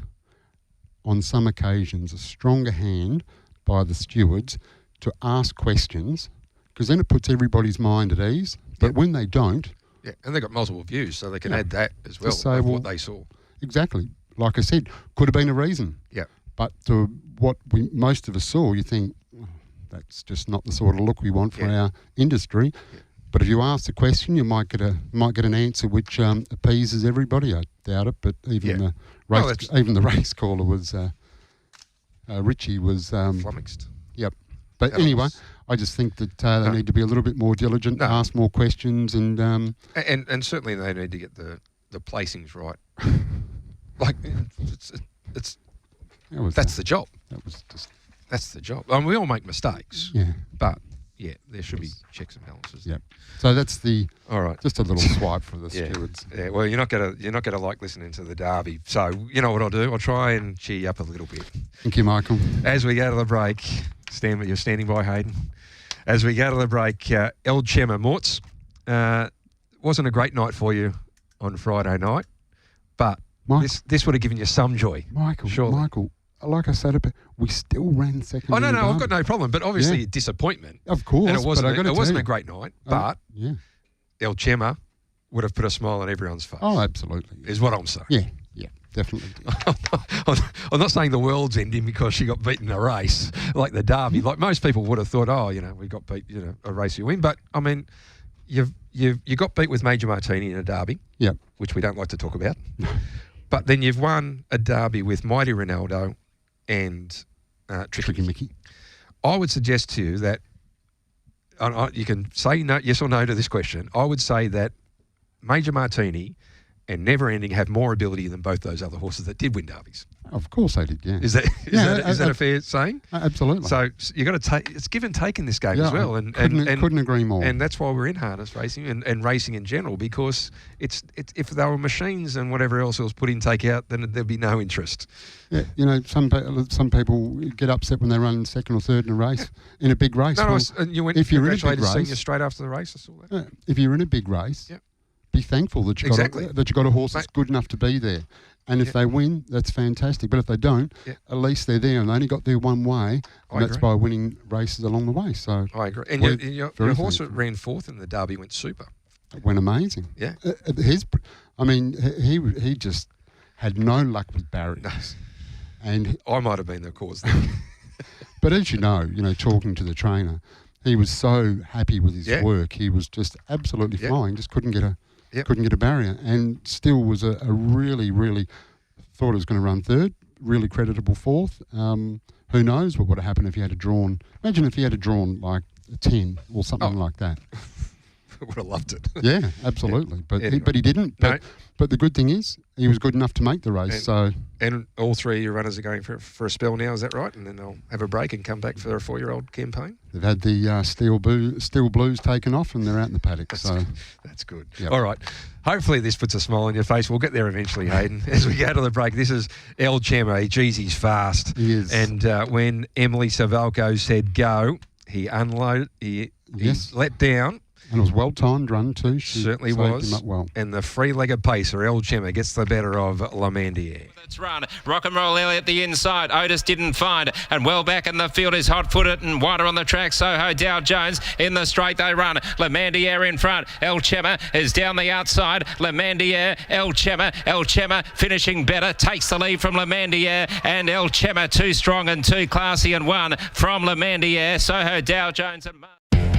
on some occasions, a stronger hand by the stewards to ask questions, because then it puts everybody's mind at ease. But when they don't... Yeah, and they've got multiple views, so they can add that as well, say, of what they saw. Exactly. Like I said, could have been a reason. Yeah. But to what most of us saw, you think, that's just not the sort of look we want for our industry. Yeah. But if you ask the question, you might get an answer which appeases everybody. I doubt it, but even the race caller was Richie was flummoxed. Yep. But anyway, I just think that they need to be a little bit more diligent, ask more questions, and certainly they need to get the placings right. Like that's the job. That's the job. I mean, we all make mistakes. Yeah. But there should be checks and balances. Yep. So that's all right. Just a little swipe for the stewards. Yeah. Well, you're not gonna like listening to the derby. So you know what I'll do? I'll try and cheer you up a little bit. Thank you, Michael. As we go to the break, you're standing by, Hayden. As we go to the break, El Chema Morts, wasn't a great night for you on Friday night, but this would have given you some joy. Michael, like I said, we still ran second. Oh, no, I've got no problem, but obviously disappointment. Of course. And it wasn't a great night, but El Chema would have put a smile on everyone's face. Oh, absolutely. Is what I'm saying. Yeah, definitely. I'm not saying the world's ending because she got beaten in a race like the derby. Like most people would have thought, we got beat, a race you win. But, I mean, you got beat with Major Martini in a derby, which we don't like to talk about. But then you've won a derby with Mighty Ronaldo and Tricky Mickey. I would suggest to you that you can say no, yes or no to this question. I would say that Major Martini and Never Ending have more ability than both those other horses that did win derbies. Of course they did, yeah. Is that a fair saying? Absolutely. So you got to take, it's give and take in this game as well. And couldn't agree more. And that's why we're in harness racing and racing in general, because it's if they were machines and whatever else was put in, take out, then there'd be no interest. Yeah, some people get upset when they run second or third in a race, in a big race. No, you went if you're in a big race, senior straight after the race. I saw that. If you're in a big race, be thankful that you got a horse that's good enough to be there. And if they win, that's fantastic. But if they don't, at least they're there, and they only got there one way, and that's by winning races along the way. So I agree. And your horse that ran fourth in the derby went super. It went amazing. Yeah. He just had no luck with barriers. And I might have been the cause there. But as you know, talking to the trainer, he was so happy with his work. He was just absolutely flying. Just couldn't get a barrier, and still was a really, really thought it was going to run third. Really creditable fourth. Who knows what would have happened if he had drawn? Imagine if he had drawn like a 10 or something like that. Would have loved it. Yeah, absolutely. But he didn't. But the good thing is he was good enough to make the race. And all three of your runners are going for a spell now. Is that right? And then they'll have a break and come back for their 4-year-old campaign. They've had the Steel Blues taken off, and they're out in the paddock. That's good. Yep. All right. Hopefully this puts a smile on your face. We'll get there eventually, Hayden. As we go to the break, this is El Chema. Geez, he's fast. He is. And when Emily Savalco said go, he unloaded. He let down. And it was well-timed run too. She certainly was. Him up well. And the free-legged pacer, El Chema, gets the better of Lamandier. That's run. Rock and Roll Elliot the inside. Otis didn't find it. And well back in the field is hot-footed and wider on the track. Soho Dow Jones in the straight they run. Lamandier in front. El Chema is down the outside. Lamandier, El Chema finishing better. Takes the lead from Lamandier. And El Chema too strong and too classy and won from Lamandier. Soho Dow Jones and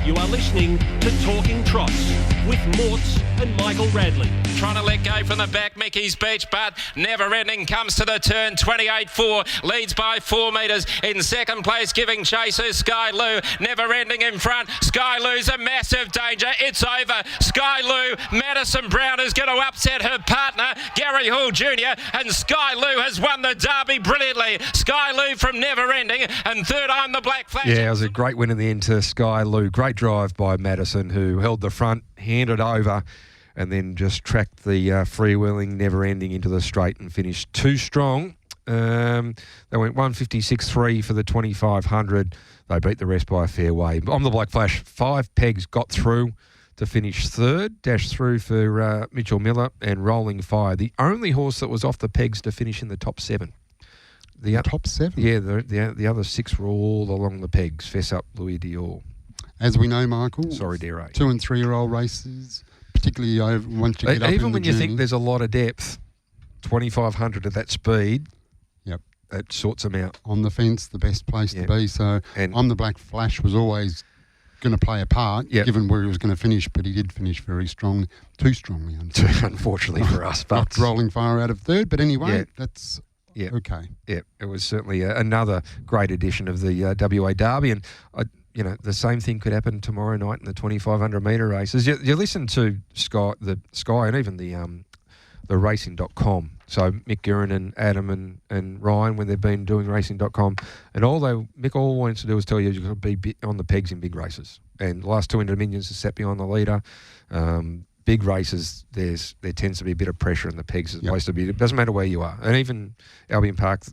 You are listening to Talking Trots with Morts and Michael Radley. Trying to let go from the back, Mickey's Beach, but Never Ending comes to the turn. 28-4, leads by 4 metres. In second place, giving chase is Sky Lou. Never Ending in front. Sky Lou's a massive danger. It's over. Sky Lou, Madison Brown is going to upset her partner, Gary Hall Jr., and Sky Lou has won the derby brilliantly. Sky Lou from Never Ending, and third, I'm the Black Flash. Yeah, it was a great win in the end to Sky Lou. Great drive by Madison, who held the front, handed over, and then just tracked the freewheeling Never Ending into the straight and finished too strong. They went 156.3 for the 2500. They beat the rest by a fair way. On the Black Flash, 5 pegs got through to finish third. Dash through for Mitchell Miller and Rolling Fire. The only horse that was off the pegs to finish in the top 7. The top 7? Yeah, the other 6 were all along the pegs. Fess Up, Louis Dior. As we know, Michael. Sorry, dear. 2 and 3-year-old races, particularly once you get up even in when the you journey. think there's a lot of depth, 2,500 at that speed. Yep. It sorts them out. On the fence, the best place to be. So On the Black Flash was always going to play a part, given where he was going to finish, but he did finish very strong, too strongly, unfortunately for us. But knocked Rolling Fire out of third, but anyway, that's okay. Yeah, it was certainly another great edition of the WA Derby, and the same thing could happen tomorrow night in the 2,500 metre races. You listen to Sky, and even the racing.com. So Mick Guerin and Adam and Ryan, when they've been doing racing.com, and Mick all wants to do is tell you you've got to be on the pegs in big races. And the last 2 in Dominions are sat behind the leader. Big races, there tends to be a bit of pressure in the pegs as opposed to be. It doesn't matter where you are. And even Albion Park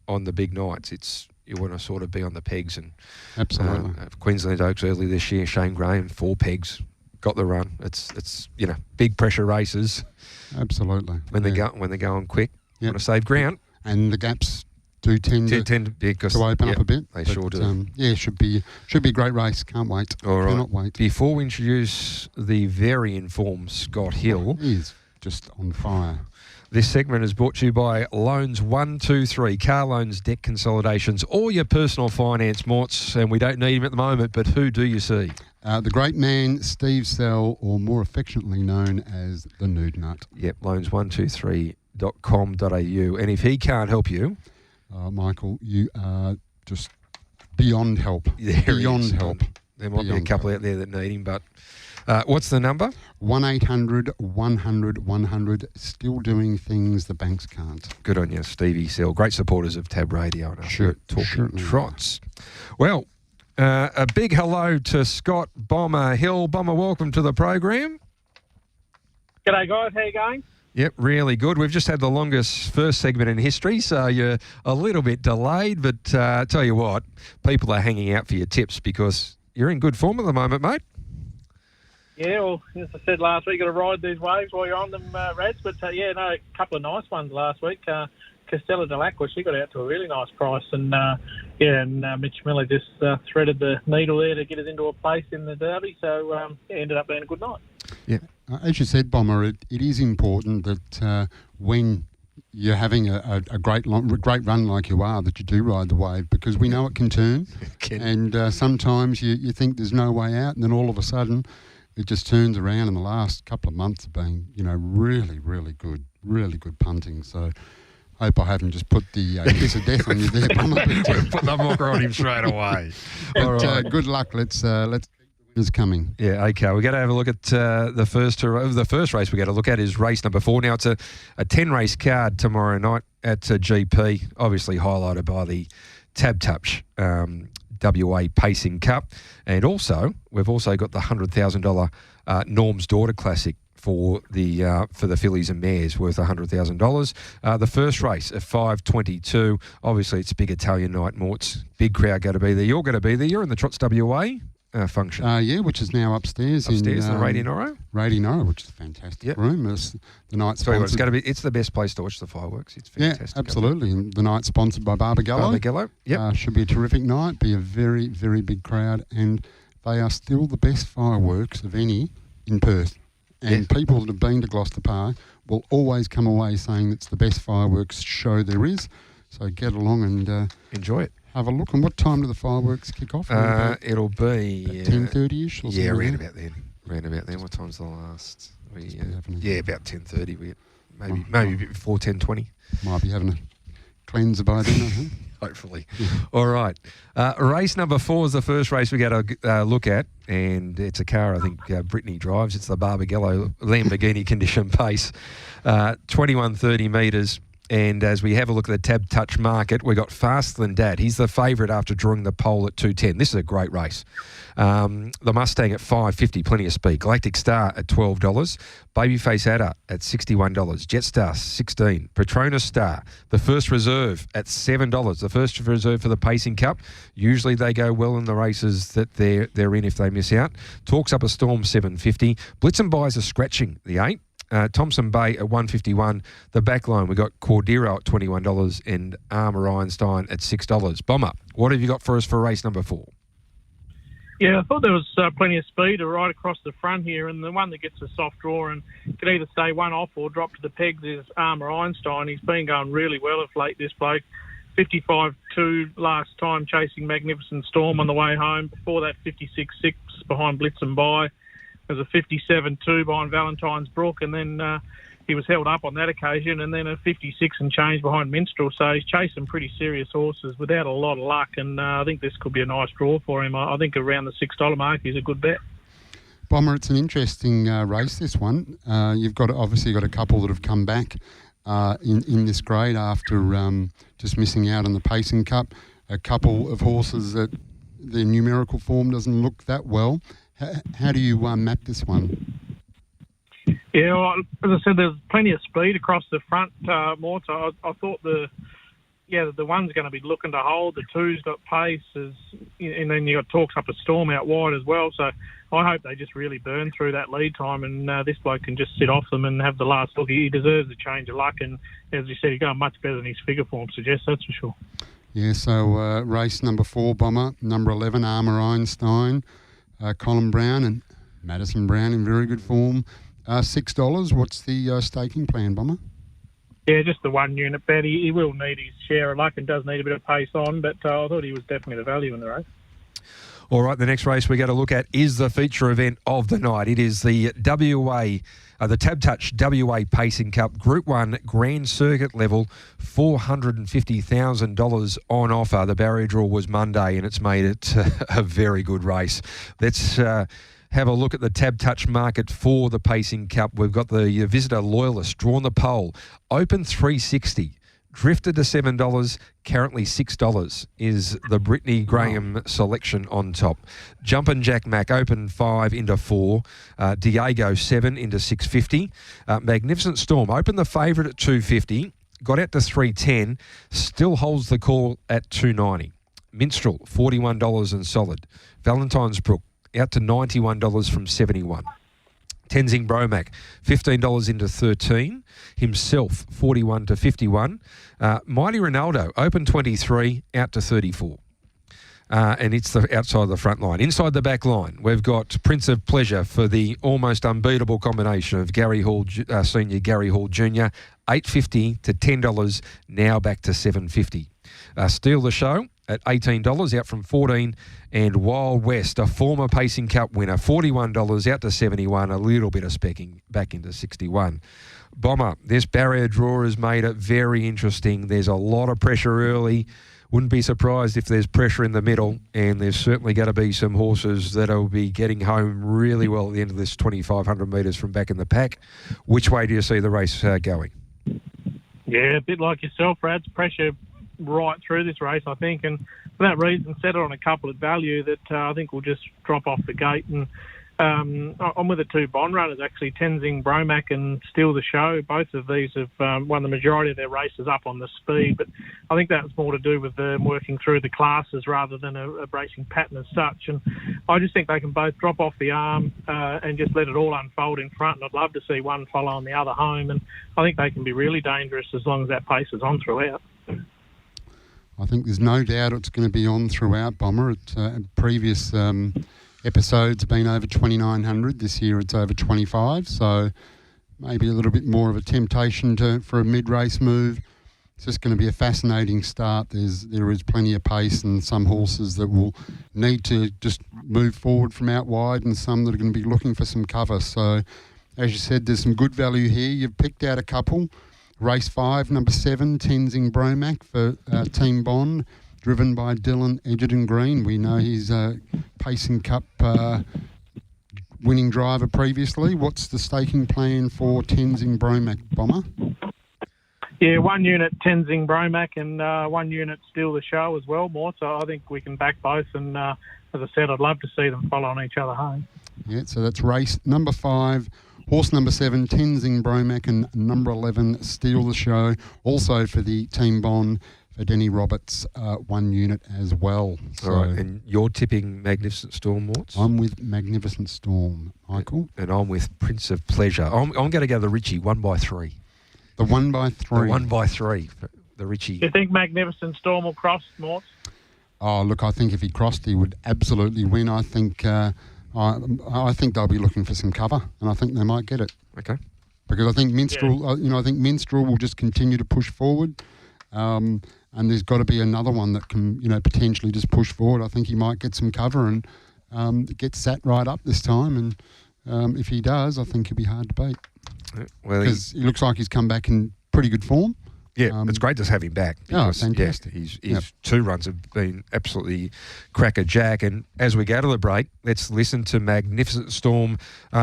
on the big nights, you want to sort of be on the pegs. And absolutely. Queensland Oaks early this year, Shane Graham, 4 pegs, got the run. It's big pressure races. Absolutely. When they're going quick, you want to save ground. And the gaps do tend to open up a bit. They sure do. Should be a great race. Can't wait. All right. Cannot wait. Before we introduce the very informed Scott Hill. He is just on fire. This segment is brought to you by Loans 123, car loans, debt consolidations, all your personal finance, Morts, and we don't need him at the moment, but who do you see? The great man, Steve Sell, or more affectionately known as the Nude Nut. Yep, loans123.com.au. And if he can't help you... Michael, you are just beyond help. Beyond help. There might be a couple out there that need him, but... what's the number? 1-800-100-100. Still doing things the banks can't. Good on you, Stevie Sell. Great supporters of Tab Radio. Talking Trots. Well, a big hello to Scott Bomber Hill. Bomber, welcome to the program. G'day, guys. How you going? Yep, really good. We've just had the longest first segment in history, so you're a little bit delayed, but tell you what, people are hanging out for your tips because you're in good form at the moment, mate. Yeah, well, as I said last week, got to ride these waves while you're on them, Rads. But, a couple of nice ones last week. Castella Delacqua, she got out to a really nice price. And, Mitch Miller just threaded the needle there to get us into a place in the Derby. So, it ended up being a good night. Yeah. As you said, Bomber, it is important that when you're having a great run like you are, that you do ride the wave, because we know it can turn. And sometimes you think there's no way out, and then all of a sudden it just turns around. And the last couple of months have been, really, really good punting. So hope I haven't just put the kiss of death on you there, Bomber. Put the mocker on him straight away. All right. Good luck. Let's is coming. Yeah, okay. We're going to have a look at the first race we're going to look at is race number 4. Now, it's a 10-race card tomorrow night at GP, obviously highlighted by the Tab Touch WA Pacing Cup. And also, we've also got the $100,000 Norm's Daughter Classic for the fillies and mares, worth $100,000. The first race at 5:22. Obviously, it's a big Italian night, Morts. Big crowd going to be there. You're going to be there. You're in the Trots WA function. Which is now upstairs in the Radio Noro. Radio Noro, which is a fantastic room. The night sponsored. It's the best place to watch the fireworks. It's fantastic. Yeah, absolutely. And the night sponsored by Barbagallo. Yep. Should be a terrific night. Be a very, very big crowd, and they are still the best fireworks of any in Perth. And people that have been to Gloucester Park will always come away saying it's the best fireworks show there is. So get along and enjoy it. Have a look. And what time do the fireworks kick off? It'll be 10:30ish. Round about then. What time's the last? About 10:30. Maybe a bit before 10:20. Might be having a cleanser by then, I think. Hopefully. All right. Race number 4 is the first race we got to look at, and it's a car I think Brittany drives. It's the Barbagallo Lamborghini Condition Pace, 2130 metres. And as we have a look at the Tab Touch market, we got Faster Than Dad. He's the favourite after drawing the pole at 2.10. This is a great race. The Mustang at $5.50, plenty of speed. Galactic Star at $12. Babyface Adder at $61. Jetstar $16. Petronas Star, the first reserve at $7. The first reserve for the Pacing Cup. Usually they go well in the races that they're in if they miss out. Talks Up a Storm $7.50. Blitz and Buys are scratching the 8. Thompson Bay at $151. The back line, we got Cordero at $21 and Armour Einstein at $6. Bomber, what have you got for us for race number 4? Yeah, I thought there was plenty of speed right across the front here, and the one that gets a soft draw and could either stay one off or drop to the pegs is Armour Einstein. He's been going really well of late, this bloke. 55.2 last time, chasing Magnificent Storm on the way home. Before that, 56.6 behind Blitz and Buy. There was a 57.2 behind Valentine's Brook, and then he was held up on that occasion, and then a 56 and change behind Minstrel. So he's chased some pretty serious horses without a lot of luck, and I think this could be a nice draw for him. I think around the $6 mark is a good bet. Bomber, it's an interesting race, this one. You've obviously got a couple that have come back in this grade after just missing out on the Pacing Cup. A couple of horses that their numerical form doesn't look that well. How do you map this one? Yeah, well, as I said, there's plenty of speed across the front, Mort. So I thought the one's going to be looking to hold. The two's got pace, and then you got Talks Up a Storm out wide as well. So I hope they just really burn through that lead time, and this bloke can just sit off them and have the last look. He deserves a change of luck, and as you said, he's going much better than his figure form suggests, that's for sure. Yeah, so race number 4, Bomber, number 11, Armour Einstein, Colin Brown and Madison Brown in very good form. $6. What's the staking plan, Bomber? Yeah, just the 1 unit bet. He will need his share of luck and does need a bit of pace on, but I thought he was definitely the value in the race. All right, the next race we got to look at is the feature event of the night. It is the the Tab Touch WA Pacing Cup Group 1 Grand Circuit level, $450,000 on offer. The barrier draw was Monday, and it's made it a very good race. Let's have a look at the Tab Touch market for the Pacing Cup. We've got the visitor loyalist drawn the pole. Open $3.60. Drifted to $7, currently $6 is the Brittany Graham selection on top. Jumpin' Jack Mac open 5 into 4. Diego 7 into $6.50. Magnificent Storm opened the favourite at $2.50. Got out to $3.10. Still holds the call at $2.90. Minstrel $41 and solid. Valentine's Brook out to $91 from $71. Tenzing Bromac, $15 into 13. Himself, 41 to 51. Mighty Ronaldo, open 23, out to 34. And it's the outside of the front line. Inside the back line, we've got Prince of Pleasure for the almost unbeatable combination of Gary Hall, Senior Gary Hall Jr., $8.50 to $10, now back to $7.50. Steal the Show at $18, out from $14, and Wild West, a former Pacing Cup winner, $41, out to $71, a little bit of specking back into $61. Bomber, this barrier draw has made it very interesting. There's a lot of pressure early. Wouldn't be surprised if there's pressure in the middle, and there's certainly going to be some horses that will be getting home really well at the end of this 2,500 metres from back in the pack. Which way do you see the race going? Yeah, a bit like yourself, Rad's pressure right through this race, I think, and for that reason set it on a couple at value that I think will just drop off the gate. And I'm with the 2 bond runners, actually, Tenzing Bromac and Steal the Show. Both of these have won the majority of their races up on the speed, but I think that's more to do with them working through the classes rather than a racing pattern as such. And I just think they can both drop off the arm and just let it all unfold in front, and I'd love to see one follow on the other home, and I think they can be really dangerous as long as that pace is on throughout. I think there's no doubt it's going to be on throughout, Bomber. Previous episodes have been over 2,900. This year it's over 25, so maybe a little bit more of a temptation for a mid-race move. It's just going to be a fascinating start. There is plenty of pace, and some horses that will need to just move forward from out wide, and some that are going to be looking for some cover. So, as you said, there's some good value here. You've picked out a couple. Race 5, number 7, Tenzing Bromac for Team Bond, driven by Dylan Edgerton Green. We know he's a Pacing Cup winning driver previously. What's the staking plan for Tenzing Bromac, Bomber? Yeah, 1 unit Tenzing Bromac and 1 unit Steal the Show as well, Mort. So I think we can back both. And as I said, I'd love to see them following each other home. Yeah, so that's race number 5, horse number 7, Tenzing Bromac, and number 11, Steal the Show. Also for the team bond for Denny Roberts, 1 unit as well. So all right, and you're tipping Magnificent Storm, Morts? I'm with Magnificent Storm, Michael. And I'm with Prince of Pleasure. I'm going to go the Richie, 1x3. The 1x3. The 1x3, the Richie. Do you think Magnificent Storm will cross, Mort? Oh, look, I think if he crossed, he would absolutely win. I think I think they'll be looking for some cover, and I think they might get it. Okay. Because I think Minstrel, I think Minstrel will just continue to push forward, and there's got to be another one that can, potentially just push forward. I think he might get some cover and get sat right up this time, and if he does, I think he'll be hard to beat. Well, because he looks like he's come back in pretty good form. Yeah, it's great to have him back. Because, fantastic. His 2 runs have been absolutely crackerjack. And as we go to the break, let's listen to Magnificent Storm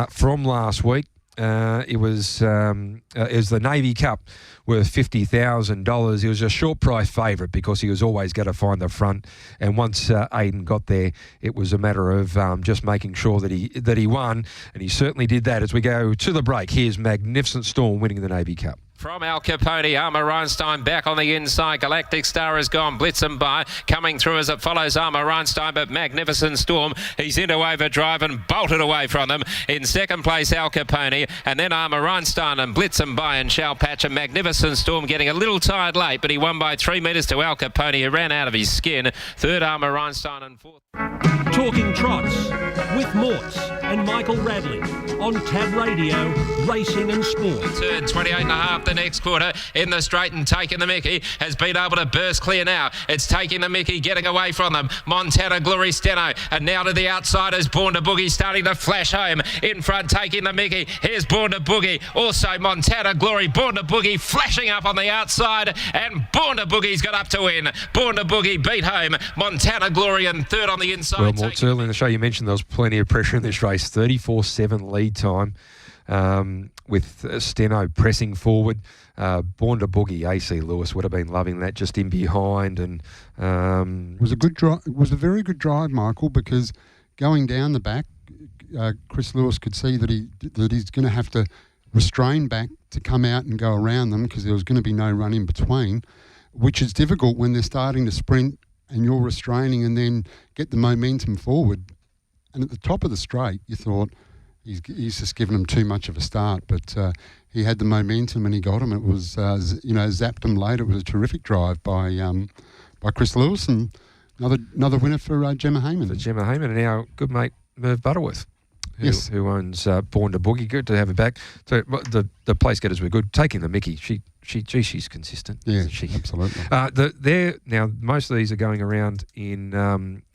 from last week. It was the Navy Cup worth $50,000. He was a short price favourite because he was always going to find the front. And once Hayden got there, it was a matter of just making sure that he won. And he certainly did that. As we go to the break, here's Magnificent Storm winning the Navy Cup. From Al Capone, Armour Reinstein back on the inside. Galactic Star has gone blitzing by. Coming through as it follows Armour Reinstein, but Magnificent Storm, he's into overdrive and bolted away from them. In second place, Al Capone, and then Armour Reinstein and blitzing by and Shell Patch. And Magnificent Storm getting a little tired late, but he won by 3 metres to Al Capone, who ran out of his skin. Third, Armour Reinstein, and fourth. Talking Trots with Morts and Michael Radley on Tab Radio, Racing and Sport. Turn 28.5 the next quarter in the straight and taking the Mickey. Has been able to burst clear now. It's taking the Mickey, getting away from them. Montana Glory Steno, and now to the outsiders. Born to Boogie starting to flash home. In front taking the Mickey. Here's Born to Boogie. Also Montana Glory. Born to Boogie flashing up on the outside, and Born to Boogie's got up to win. Born to Boogie beat home Montana Glory, and third on the inside. Well, Morts, early in the show you mentioned there was plenty of pressure in this race. 34-7 lead time with Steno pressing forward. Born to Boogie, AC Lewis would have been loving that, just in behind. And it was a good drive. It was a very good drive, Michael, because going down the back, Chris Lewis could see that he's going to have to restrain back to come out and go around them because there was going to be no run in between, which is difficult when they're starting to sprint and you're restraining and then get the momentum forward. And at the top of the straight, you thought he's just given him too much of a start, but he had the momentum and he got him. It was, zapped him late. It was a terrific drive by Chris Lewis, and another winner for Gemma Hayman. For Gemma Hayman, and our good mate Merv Butterworth, who owns Born to Boogie. Good to have her back. So the place getters were good. Taking the Mickey, she's consistent. Yeah, isn't she? Absolutely. Now most of these are going around in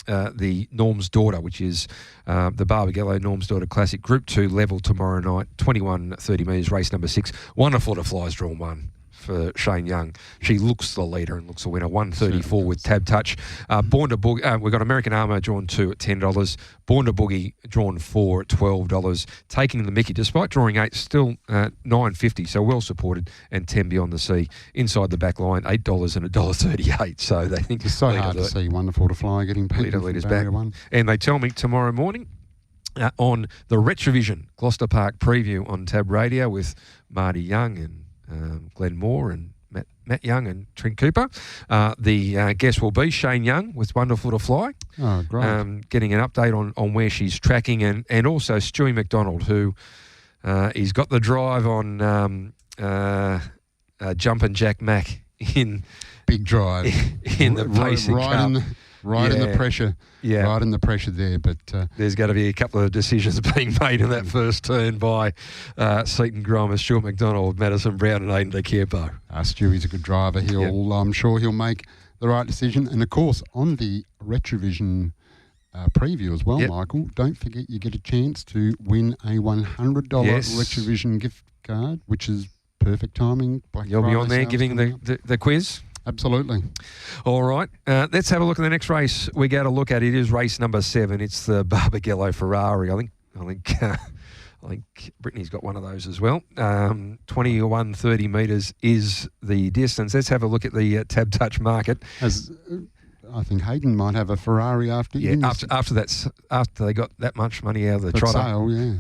the Norm's Daughter, which is the Barbagallo Norm's Daughter Classic Group 2 level tomorrow night, 21.30 metres, race number 6. Wonderful to Fly's drawn 1 for Shane Young. She looks the leader and looks a winner. 134 with Tab Touch. Born to Boogie. We've got American Armour drawn 2 at $10. Born to Boogie drawn 4 at $12. Taking the Mickey, despite drawing 8, still $9.50. So well supported. And 10 Beyond the Sea inside the back line, $8 and $1.38. So they think it's so hard to see Wonderful to Fly getting leaders back. And they tell me tomorrow morning on the Retrovision Gloucester Park preview on Tab Radio with Marty Young and Glenn Moore and Matt Young and Trent Cooper. The guest will be Shane Young with Wonderful to Fly. Oh, great. Getting an update on where she's tracking, and also Stewie McDonald, who he's got the drive on Jumpin' Jack Mack in big drive in the Pacing Cup. In the pressure. Yeah. Right in the pressure there. But there's going to be a couple of decisions being made in that first turn by Seaton Grimer, Stuart McDonald, Madison Brown and Aidan De Campo. Stewie's a good driver. I'm sure he'll make the right decision. And, of course, on the Retrovision preview as well, Michael, don't forget you get a chance to win a $100 Retrovision gift card, which is perfect timing. You'll be on there giving the quiz? Absolutely. All right. Let's have a look at the next race we go to look at. It is race number 7. It's the Barbagallo Ferrari. I think I think Brittany's got one of those as well. 21.30 metres is the distance. Let's have a look at the Tab Touch market. I think Hayden might have a Ferrari after. Yeah, after they got that much money out of the trotter. Sale, yeah.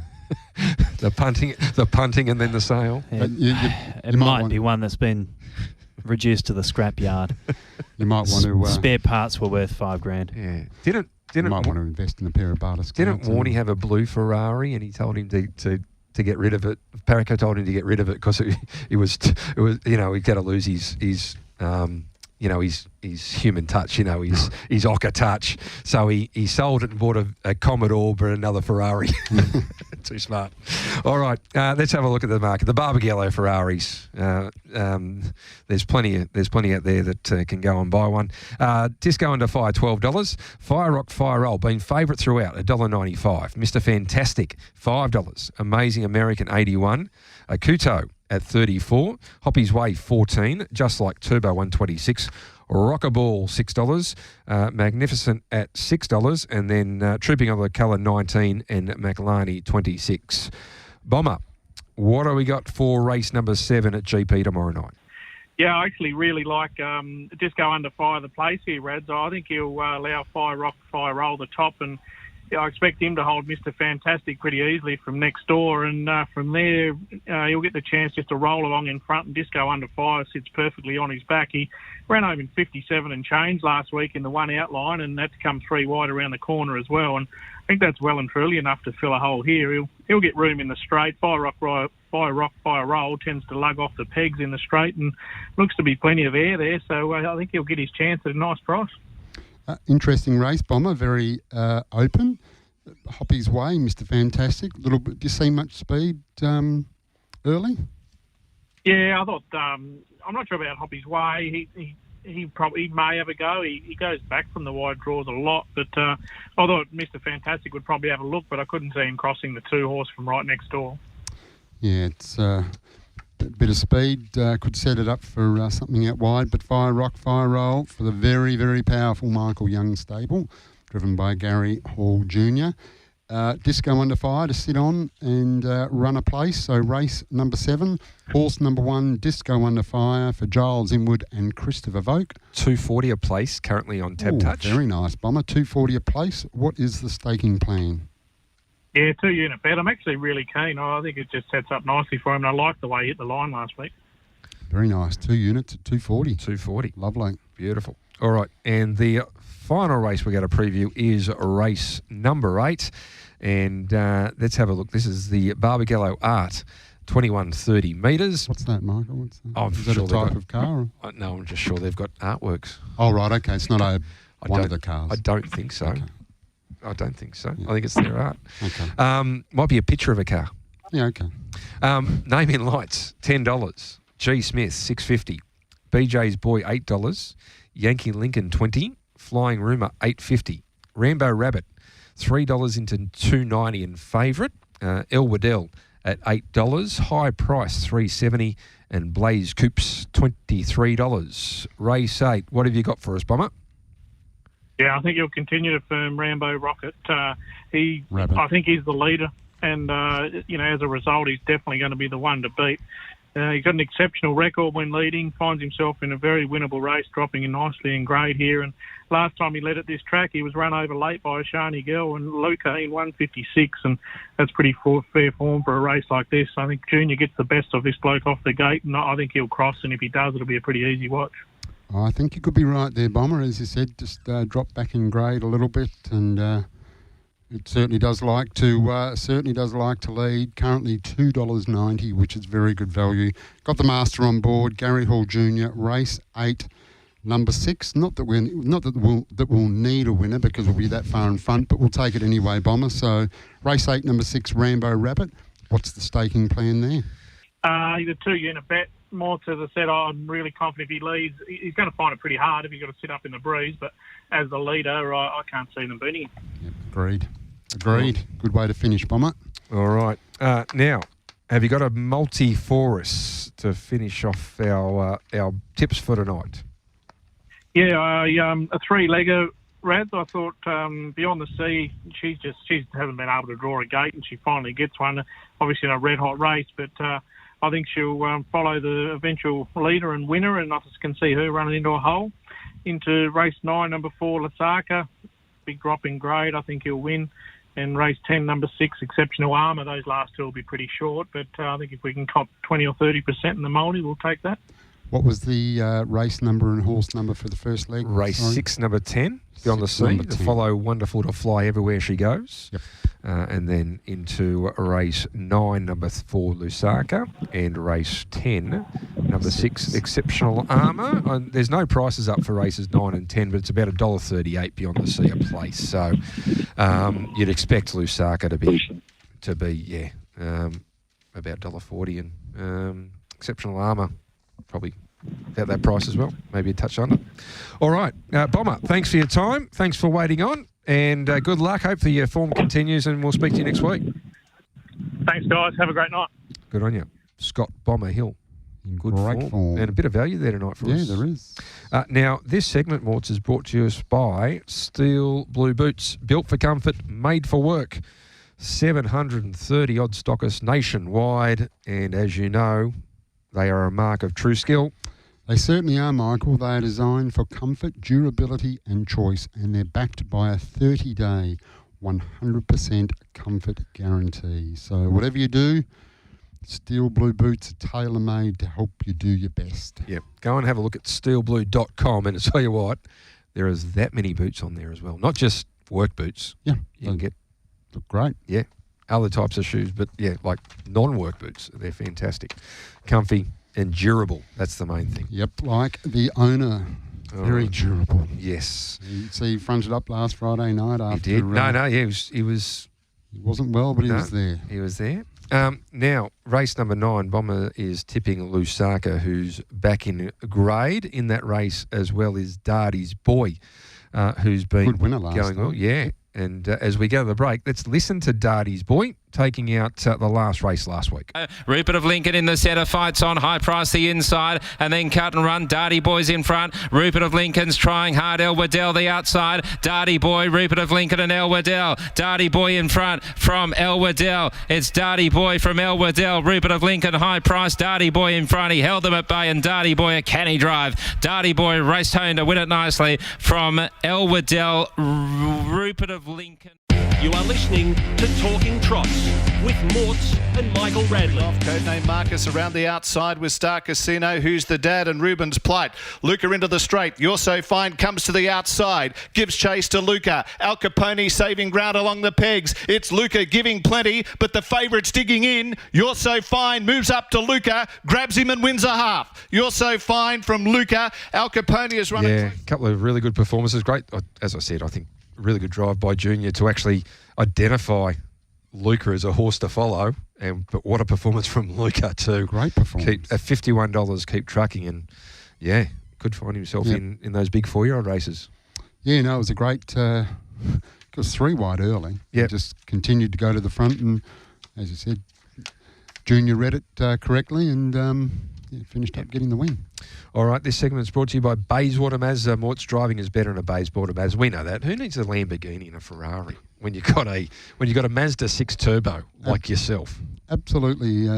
the punting, and then the sale. Yeah. It might be one that's been reduced to the scrap yard. You might want to. Spare parts were worth $5,000. Yeah. You might want to invest in a pair of Barter Scouts. Didn't Warney have a blue Ferrari, and he told him to get rid of it? Paraco told him to get rid of it because it was he'd got to lose his human touch, his ochre touch. So he sold it and bought a Commodore, but another Ferrari. Too smart. All right, let's have a look at the market. The Barbagallo Ferraris. There's plenty out there that can go and buy one. Disco Under Fire, $12. Fire Rock Fire Roll, been favourite throughout, $1.95. Mr. Fantastic, $5. Amazing American, $81. Akuto at $34. Hoppy's Way, $14. Just Like Turbo, $126. Rockaball, $6. Magnificent at $6. And then Trooping on the Colour, $19. And McLarney, $26. Bomber, what have we got for race number 7 at GP tomorrow night? Yeah, I actually really like Disco Under Fire, the place here, Rads. I think he'll allow Fire Rock, Fire Roll the top, and I expect him to hold Mr. Fantastic pretty easily from next door, and from there he'll get the chance just to roll along in front, and Disco Under Fire sits perfectly on his back. He ran home in 57 and change last week in the one outline, and had to come 3 wide around the corner as well, and I think that's well and truly enough to fill a hole here. He'll get room in the straight. Fire Rock, Fire Roll tends to lug off the pegs in the straight, and looks to be plenty of air there, so I think he'll get his chance at a nice price. Interesting race, Bomber. Very open. Hoppy's Way, Mr. Fantastic. Little bit. Do you see much speed early? Yeah, I thought. I'm not sure about Hoppy's Way. He may have a go. He goes back from the wide draws a lot, but I thought Mr. Fantastic would probably have a look, but I couldn't see him crossing the 2 horse from right next door. Yeah, it's a bit of speed. Could set it up for something out wide, but Fire Rock, Fire Roll for the very, very powerful Michael Young stable, driven by Gary Hall Jr. Disco Under Fire to sit on and run a place. So race number 7, horse number 1, Disco Under Fire for Giles Inwood and Christopher Voke. $2.40 a place currently on Tab Touch. Very nice, Bomber. $2.40 a place. What is the staking plan? Yeah, 2-unit bet. I'm actually really keen. I think it just sets up nicely for him, and I like the way he hit the line last week. Very nice. 2 units at $2.40. $2.40. Lovely. Beautiful. All right, and the final race we're going to preview is race number 8, and let's have a look. This is the Barbagallo Art, 21.30 metres. What's that, Michael? Is that a type of car? No, I'm just sure they've got artworks. Oh, right, okay. It's not one of the cars. I don't think so. Okay. I don't think so. Yeah. I think it's their art. Okay. Might be a picture of a car. Yeah, okay. Name in Lights, $10. G. Smith, $6.50. BJ's Boy, $8. Yankee Lincoln, $20. Flying Rumour, $8.50. Rambo Rabbit, $3 into $2.90 in favourite. El Waddell at $8. High Price, $3.70. And Blaze Coops, $23. Race 8, what have you got for us, Bomber? Yeah, I think he'll continue to firm Rambo Rocket. I think he's the leader, and as a result, he's definitely going to be the one to beat. He's got an exceptional record when leading, finds himself in a very winnable race, dropping in nicely in grade here. And last time he led at this track, he was run over late by a Shani girl and Luca in 156, and that's pretty fair form for a race like this. I think Junior gets the best of this bloke off the gate, and I think he'll cross, and if he does, it'll be a pretty easy watch. I think you could be right there, Bomber. As you said, just drop back in grade a little bit, and it certainly does like to lead. Currently $2.90, which is very good value. Got the master on board, Gary Hall Jr. Race 8, number 6. Not that we'll need a winner because we'll be that far in front, but we'll take it anyway, Bomber. So race 8, number 6, Rambo Rabbit. What's the staking plan there? He's a 2-unit bet. More to the set, I'm really confident if he leads. He's going to find it pretty hard if he's got to sit up in the breeze, but as the leader, I can't see them beating him. Yep, agreed. Good way to finish, Bomber. All right. Now, have you got a multi for us to finish off our tips for tonight? Yeah, a 3-legger Rads, I thought Beyond the Sea, she hasn't been able to draw a gate, and she finally gets one. Obviously in a red hot race, but I think she'll follow the eventual leader and winner, and I just can see her running into a hole. Into race 9, number 4, Lasaka, big drop in grade. I think he'll win. And race 10, number 6, Exceptional Armour. Those last two will be pretty short, but I think if we can cop 20 or 30% in the multi, we'll take that. What was the race number and horse number for the first leg? Race 6, number 10, Beyond the Sea, to follow Wonderful to Fly Everywhere She Goes. Yep. And then into race 9, number 4, Lusaka, and race 10, number 6, Exceptional Armour. There's no prices up for races 9 and 10, but it's about $1.38 Beyond the Sea a place. So you'd expect Lusaka to be about $1.40, and Exceptional Armour probably about that price as well, maybe a touch under. All right, Bomber, thanks for your time. Thanks for waiting on, and good luck. Hopefully your form continues, and we'll speak to you next week. Thanks, guys. Have a great night. Good on you. Scott Bomber Hill. Good form. And a bit of value there tonight for us. Yeah, there is. Now, this segment, Morts, is brought to us by Steel Blue Boots. Built for comfort, made for work. 730-odd stockists nationwide, and as you know, they are a mark of true skill. They certainly are, Michael. They are designed for comfort, durability and choice, and they're backed by a 30-day, 100% comfort guarantee. So whatever you do, Steel Blue Boots are tailor-made to help you do your best. Yep. Go and have a look at steelblue.com, and to tell you what, there is that many boots on there as well. Not just work boots. Yeah. You can get... Look great. Yeah. Other types of shoes, but yeah, like non-work boots. They're fantastic. Comfy and durable. That's the main thing. Yep, like the owner. Very durable. Yes. He fronted up last Friday night after... He did. He wasn't well, but he was there. He was there. Now, race number 9, Bomber is tipping Lusaka, who's back in grade. In that race as well is Darty's Boy, who's been good winner last going time. well. Yeah. And as we go to the break, let's listen to Darty's Boy taking out the last race last week. Rupert of Lincoln in the centre, fights on, High Price the inside, and then cut and run. Darty Boy's in front. Rupert of Lincoln's trying hard. El Waddell the outside. Darty Boy, Rupert of Lincoln and El Waddell. Darty Boy in front from El Waddell. It's Darty Boy from El Waddell. Rupert of Lincoln, High Price. Darty Boy in front. He held them at bay, and Darty Boy a canny drive. Darty Boy raced home to win it nicely from El Waddell. Rupert of Lincoln. You are listening to Talking Trots with Morts and Michael Radley. Codename Marcus around the outside with Star Casino, Who's the Dad, and Ruben's Plight. Luca into the straight. You're So Fine comes to the outside. Gives chase to Luca. Al Capone saving ground along the pegs. It's Luca giving plenty, but the favourite's digging in. You're So Fine moves up to Luca, grabs him and wins a half. You're So Fine from Luca. Al Capone is running. Yeah, a couple of really good performances. Great, as I said, I think really good drive by Junior to actually identify Luca as a horse to follow, but what a performance from Luca too. Great performance. At $51, keep trucking, and yeah, could find himself in those big 4-year-old races. Yeah, no, it was a great. It was 3 wide early. Yeah, just continued to go to the front, and as you said, Junior read it correctly, and finished up getting the win. All right, this segment is brought to you by Bayswater Mazda. Mort's driving is better in a Bayswater Mazda. We know that. Who needs a Lamborghini and a Ferrari when you got a Mazda 6 Turbo like yourself? Absolutely,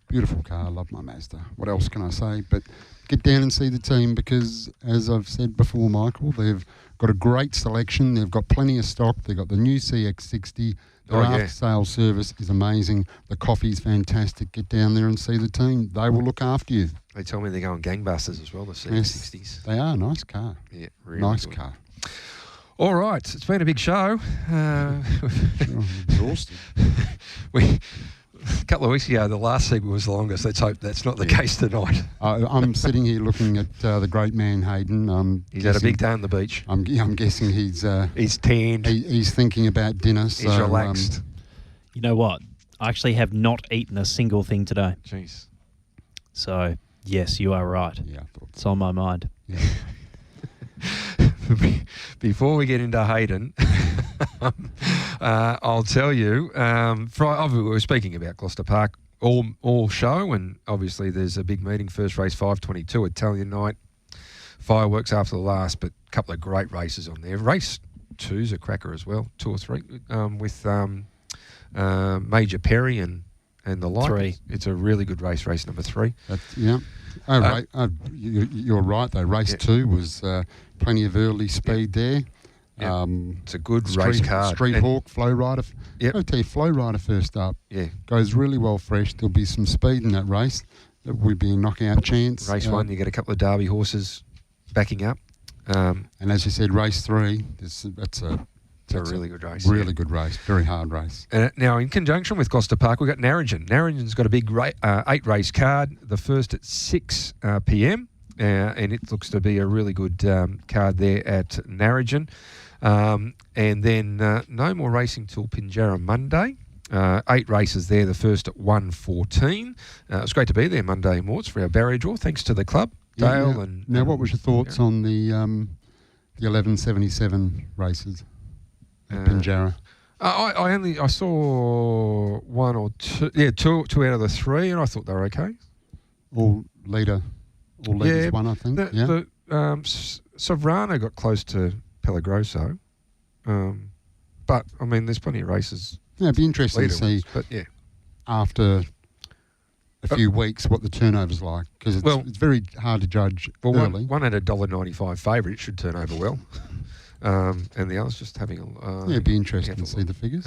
beautiful car. I love my Mazda. What else can I say? But get down and see the team because, as I've said before, Michael, they've got a great selection. They've got plenty of stock. They've got the new CX-60. Their after-sales service is amazing. The coffee's fantastic. Get down there and see the team. They will look after you. They tell me they're going gangbusters as well, the CX-60s. Yes, they are. Nice car. Yeah, really nice good car. All right, it's been a big show. Exhausted. A couple of weeks ago, the last segment was the longest. Let's hope that's not the case tonight. I'm sitting here looking at the great man Hayden. He's had a big day on the beach. I'm guessing he's tanned. He's thinking about dinner. He's relaxed. You know what? I actually have not eaten a single thing today. Jeez. So, yes, you are right. Yeah, I thought it's on my mind. Yeah. Before we get into Hayden, I'll tell you, we were speaking about Gloucester Park all show, and obviously there's a big meeting, first race 5:22, Italian night. fireworks after the last, but a couple of great races on there. Race 2's a cracker as well, 2 or 3, with Major Perry and the like. 3. It's a really good race number 3. Yeah. You're right, though. Race 2 was plenty of early speed there. Yeah. It's a good race card. Street Hawk, Flow Rider. I'll tell you, Flow Rider first up. Yeah. Goes really well fresh. There'll be some speed in that race. That would be a knockout chance. Race 1, you get a couple of Derby horses backing up. And as you said, race 3, that's a really good race. Really good race. Very hard race. Now, in conjunction with Gloucester Park, we've got Narrogin. Narrogin's got a big 8-race card. The first at 6 p.m. And it looks to be a really good card there at Narrogin. And then no more racing till Pinjarra Monday. 8 races there, the first at 1:14. It was great to be there Monday, Morts, for our barrier draw. Thanks to the club, Dale. Now, what was your thoughts on the 1177 races at Pinjarra? I saw 1 or 2. Yeah, two out of the 3, and I thought they were okay. All leaders won, I think. Sovrano got close to Pelagroso, but I mean, there's plenty of races. Yeah, it'd be interesting to see. But after a few weeks, what the turnover's like, because it's very hard to judge early. One at $1.95 favourite, it should turn over well. And the other's just having it'd be interesting to see the figures.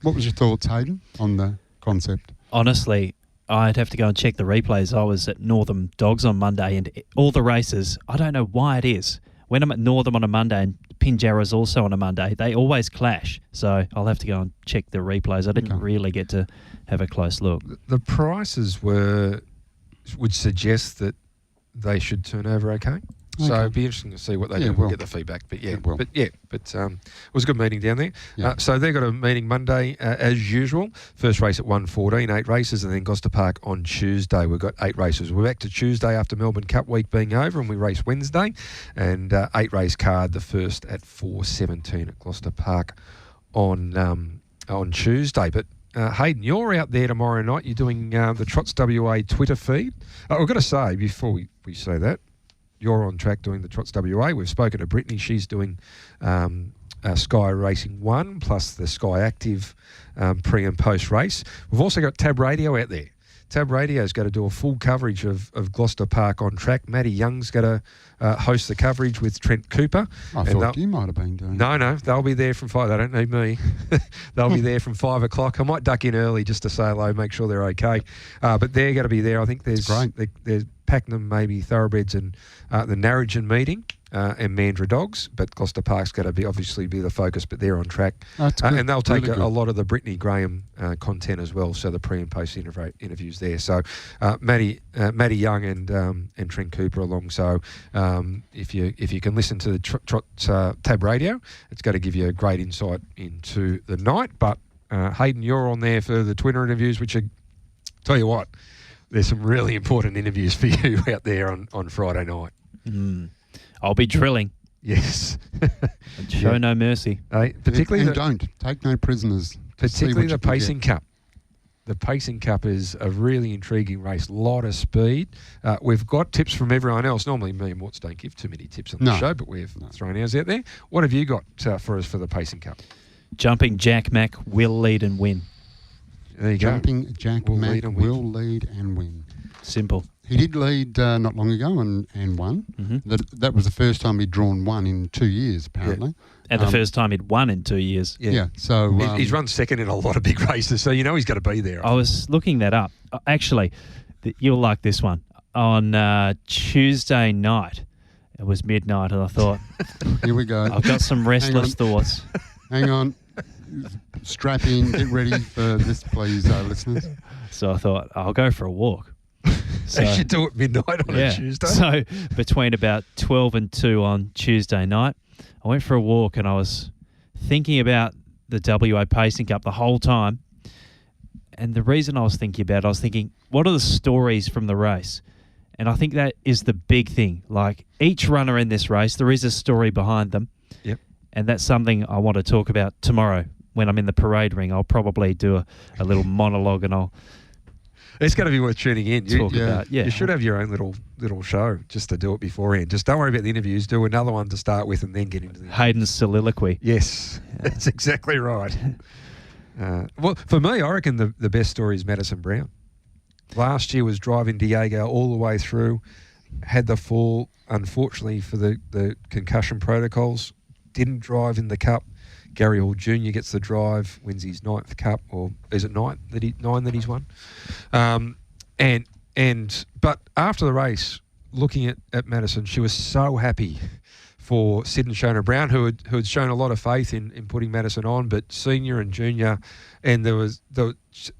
What was your thoughts, Hayden, on the concept? Honestly, I'd have to go and check the replays. I was at Northam Dogs on Monday, and all the races, I don't know why it is. When I'm at Northam on a Monday and Pinjarra's also on a Monday, they always clash. So I'll have to go and check the replays. I didn't really get to have a close look. The prices would suggest that they should turn over okay. So it'd be interesting to see what they do. We'll get the feedback. But it was a good meeting down there. Yeah. So they've got a meeting Monday as usual. First race at 1:14, 8 races, and then Gloucester Park on Tuesday. We've got 8 races. We're back to Tuesday after Melbourne Cup week being over, and we race Wednesday. And 8-race card, the first at 4:17 at Gloucester Park on Tuesday. But Hayden, you're out there tomorrow night. You're doing the Trots WA Twitter feed. I've got to say, before we say that, you're on track doing the Trots WA. We've spoken to Brittany. She's doing Sky Racing 1 plus the Sky Active pre and post race. We've also got Tab Radio out there. Tab Radio's got to do a full coverage of Gloucester Park on track. Matty Young's got to host the coverage with Trent Cooper. I thought you might have been doing No, they'll be there from 5. They don't need me. They'll be there from 5 o'clock. I might duck in early just to say hello, make sure they're okay. But they're going to be there. I think there's Pakenham, maybe Thoroughbreds, and the Narrogin meeting and Mandurah Dogs. But Gloucester Park's got to obviously be the focus, but they're on track. And they'll take a lot of the Brittany Graham content as well, so the pre and post interviews there. So Matty Young and Trent Cooper along. So if you can listen to the Trots Tab Radio, it's going to give you a great insight into the night. But Hayden, you're on there for the Twitter interviews, which are, tell you what, there's some really important interviews for you out there on Friday night. I'll be drilling. Yes. Show no mercy. Particularly don't take no prisoners. Particularly the Pacing Cup. The Pacing Cup is a really intriguing race. A lot of speed. We've got tips from everyone else. Normally me and Morts don't give too many tips on the show, but we've thrown ours out there. What have you got for us for the Pacing Cup? Jumping Jack Mack will lead and win. There you Jumping go. Jack Mack will lead and win. Simple. He did lead not long ago and won. Mm-hmm. That was the first time he'd drawn one in 2 years, apparently. Yeah. And the first time he'd won in 2 years. Yeah. So he's run second in a lot of big races, so you know he's got to be there. I was looking that up. Actually, you'll like this one. On Tuesday night, it was midnight, and I thought, here we go. I've got some restless thoughts. Hang on. Strap in, get ready for this, please, listeners. So I thought, I'll go for a walk. So you should do it midnight on a Tuesday. So between about 12 and 2 on Tuesday night, I went for a walk and I was thinking about the WA Pacing Cup the whole time. And the reason I was thinking about it, I was thinking, what are the stories from the race? And I think that is the big thing. Like each runner in this race, there is a story behind them. Yep. And that's something I want to talk about tomorrow when I'm in the parade ring. I'll probably do a little monologue and I'll It's going to be worth tuning in. You should have your own little show just to do it beforehand. Just don't worry about the interviews. Do another one to start with and then get into the Hayden's soliloquy. Yes, that's exactly right. Well, for me, I reckon the best story is Madison Brown. Last year was driving Diego all the way through, had the fall, unfortunately for the concussion protocols, didn't drive in the Cup. Gary Hall Jr. gets the drive, wins his 9th Cup, or is it 9 that he's won? But after the race, looking at Madison, she was so happy for Sid and Shona Brown, who had shown a lot of faith in putting Madison on, but senior and junior, and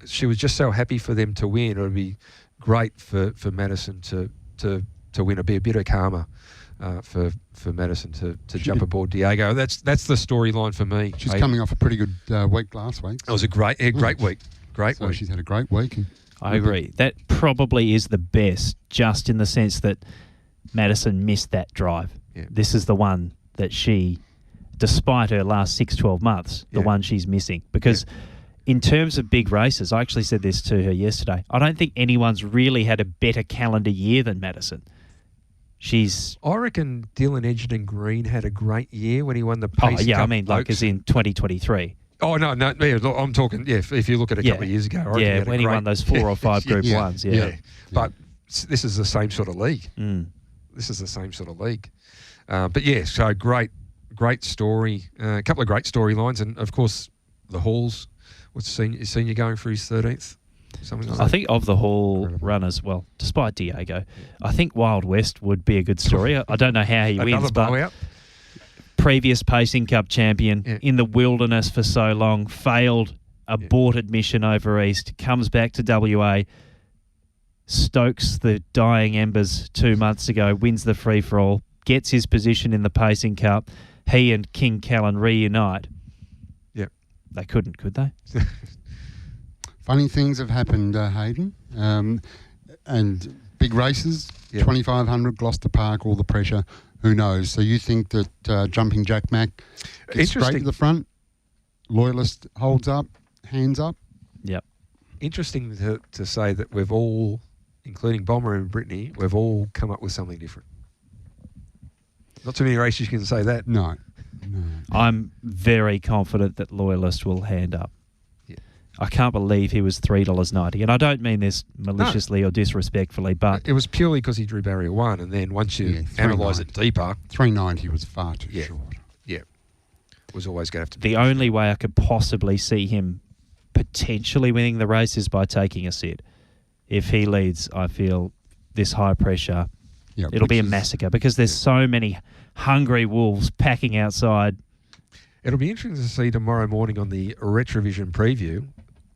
she was just so happy for them to win. It would be great for Madison to win. It'd be a bit of karma for Madison to jump aboard Diego. That's the storyline for me. She's coming off a pretty good week last week. It was a great week. Great week. She's had a great week. I agree. That probably is the best, just in the sense that Madison missed that drive. Yeah. This is the one that she, despite her last 6-12 months, the one she's missing. Because in terms of big races, I actually said this to her yesterday, I don't think anyone's really had a better calendar year than Madison. I reckon Dylan Edgerton Green had a great year when he won the Pace Cup. I mean, like as in 2023. Oh, no, I'm talking, if you look at a couple of years ago. When he won those 4 or 5 Group 1s, Yeah. But this is the same sort of league. This is the same sort of league. So great story. A couple of great storylines. And, of course, the Halls. Is senior going for his 13th? Something like that. I think of the Hall runners, well, despite Diego, I think Wild West would be a good story. I don't know how he wins, but previous Pacing Cup champion in the wilderness for so long, failed, aborted mission over East, comes back to WA, stokes the dying embers 2 months ago, wins the free-for-all, gets his position in the Pacing Cup. He and King Callan reunite. Yep. They couldn't, could they? Funny things have happened, Hayden, and big races, 2,500 Gloucester Park, all the pressure, who knows? So you think that Jumping Jack Mac gets straight to the front, Loyalist holds up, hands up? Yep. Interesting to say that we've all, including Bomber and Brittany, we've all come up with something different. Not too many races you can say that. No. I'm very confident that Loyalist will hand up. I can't believe he was $3.90. And I don't mean this maliciously or disrespectfully, but... It was purely because he drew barrier 1, and then once you analyse it deeper... $3.90 was far too short. Yeah. Was always going to have to be... The only way I could possibly see him potentially winning the race is by taking a sit. If he leads, I feel this high pressure, it'll be a massacre because there's so many hungry wolves packing outside. It'll be interesting to see tomorrow morning on the Retrovision preview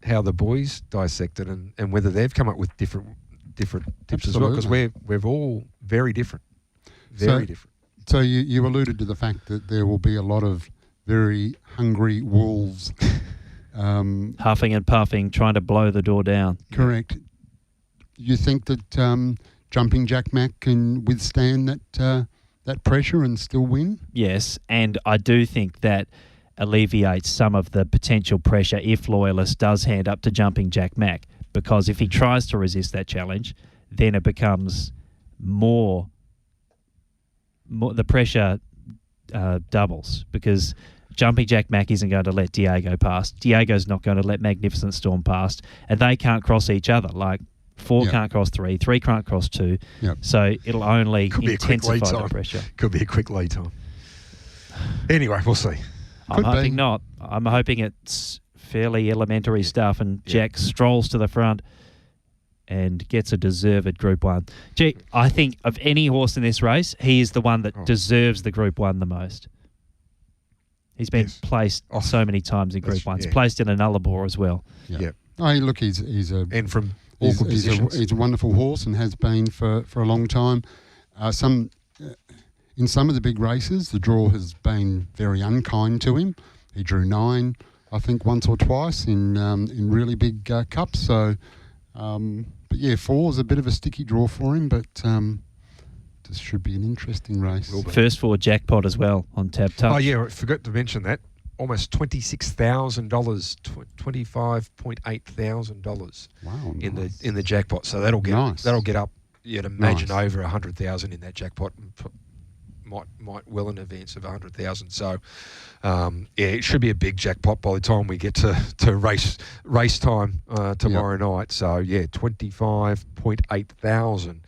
how the boys dissect it and whether they've come up with different tips as well, because we're all very different. Very different. So you alluded to the fact that there will be a lot of very hungry wolves. Huffing and puffing, trying to blow the door down. Correct. You think that Jumping Jack Mac can withstand that pressure and still win? Yes, and I do think that alleviates some of the potential pressure if Loyalist does hand up to Jumping Jack Mac, because if he tries to resist that challenge, then it becomes more the pressure doubles, because Jumping Jack Mac isn't going to let Diego pass. Diego's not going to let Magnificent Storm pass, and they can't cross each other. Like 4 can't cross 3, 3 can't cross 2. So it'll only intensify the pressure. Could be a quick lead time. Anyway, we'll see. I'm hoping not. I'm hoping it's fairly elementary stuff, and Jack strolls to the front and gets a deserved Group 1. Gee, I think of any horse in this race, he is the one that deserves the Group 1 the most. He's been placed so many times in Group 1s, placed in a Nullarbor as well. Oh, look, he's a wonderful horse and has been for a long time. In some of the big races, the draw has been very unkind to him. He drew 9, I think, once or twice in really big cups. So, but yeah, 4 is a bit of a sticky draw for him, but this should be an interesting race. First 4 jackpot as well on Tab Touch. Oh yeah, I forgot to mention that. almost $26,000, $25,800 Wow, in nice. the jackpot. So that'll get up. You'd imagine over 100,000 in that jackpot. Might well in advance of 100,000. So it should be a big jackpot by the time we get to race time tomorrow night. So 25,800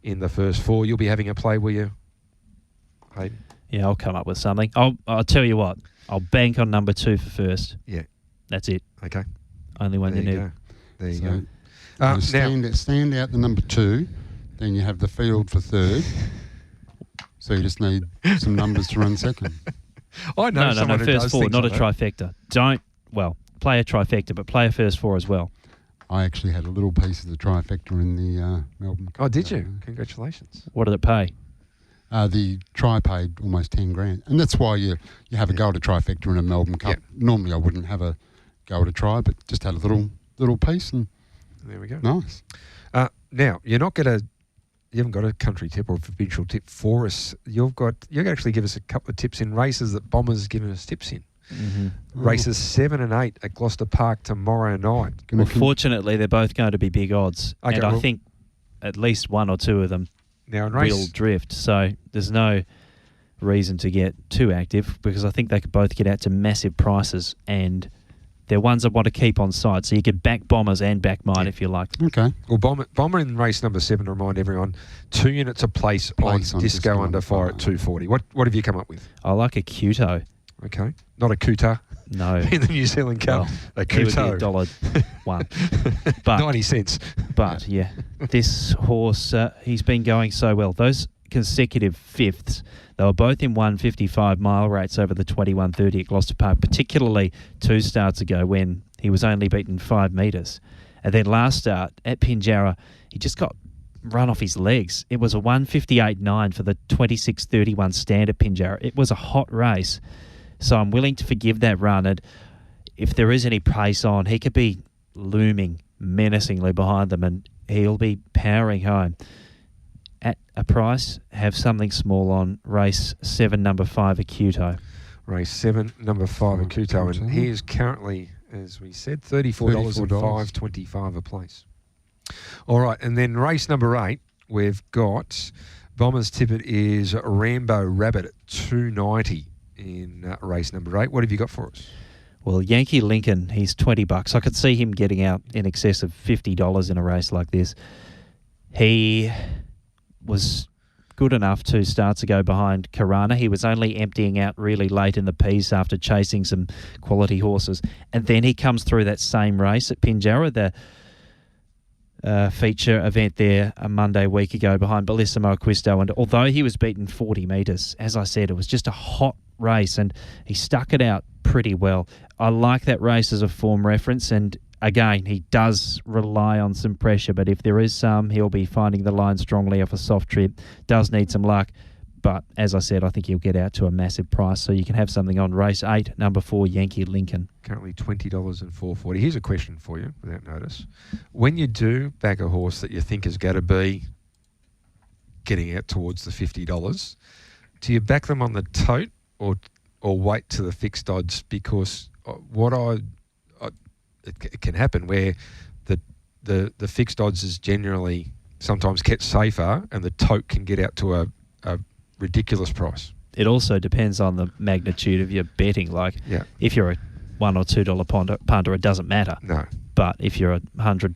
in the first 4. You'll be having a play, will you, Hayden? Yeah, I'll come up with something. I'll tell you what. I'll bank on number 2 for first. Yeah. That's it. Okay. Only one you need. There you go. Stand out the number 2, then you have the field for third. So you just need some numbers to run second. I know no, first 4, not like a trifecta. Play a trifecta, but play a first 4 as well. I actually had a little piece of the trifecta in the Melbourne Cup. Oh, did you? Congratulations. What did it pay? The try paid almost 10 grand. And that's why you have a go at a trifecta in a Melbourne Cup. Yep. Normally I wouldn't have a go at a try, but just had a little piece and there we go. Nice. Now, you haven't got a country tip or a provincial tip for us. You can actually give us a couple of tips in races that Bombers given us tips in. Mm-hmm. Races 7 and 8 at Gloucester Park tomorrow night. Well, fortunately, they're both going to be big odds. Okay, and I think at least 1 or 2 of them will drift. So there's no reason to get too active because I think they could both get out to massive prices and they're ones I want to keep on side. So you could back Bombers and back mine if you like. Okay. Well, Bomber in race number 7, to remind everyone, 2 units a place on Disco Under Fire at 240. What have you come up with? I like a Cuto. Okay. Not a Kuta. No. In the New Zealand Cup. Well, a he would be Kuto. $1. But 90 cents. But, yeah, this horse, he's been going so well. Those consecutive 5ths, they were both in 155-mile rates over the 21:30 at Gloucester Park, particularly 2 starts ago when he was only beaten 5 metres. And then last start at Pinjarra, he just got run off his legs. It was a 158.9 for the 26:31 stand at Pinjarra. It was a hot race. So I'm willing to forgive that run. And if there is any pace on, he could be looming menacingly behind them and he'll be powering home. At a price, have something small on race 7, number 5, Acuto. Race 7, number 5, Acuto. And he is currently, as we said, $34 and $5.25 a place. All right, and then race number 8, we've got Bombers tippet is Rambo Rabbit at $2.90 in race number 8. What have you got for us? Well, Yankee Lincoln, he's $20. I could see him getting out in excess of $50 in a race like this. He was good enough 2 starts ago behind Karana. He was only emptying out really late in the piece after chasing some quality horses. And then he comes through that same race at Pinjarra, the feature event there a Monday week ago behind Bellissimo Acquisto. And although he was beaten 40 metres, as I said, it was just a hot race and he stuck it out pretty well. I like that race as a form reference, and again, he does rely on some pressure, but if there is some, he'll be finding the line strongly off a soft trip. Does need some luck, but as I said, I think he'll get out to a massive price, so you can have something on race 8, number 4, Yankee Lincoln. Currently $20 and $4.40. Here's a question for you, without notice. When you do back a horse that you think is going to be getting out towards the $50, do you back them on the tote or wait to the fixed odds? Because it can happen where the fixed odds is generally sometimes kept safer and the tote can get out to a ridiculous price. It also depends on the magnitude of your betting. Like, if you're a $1 or $2 punter, it doesn't matter. No. But if you're a $100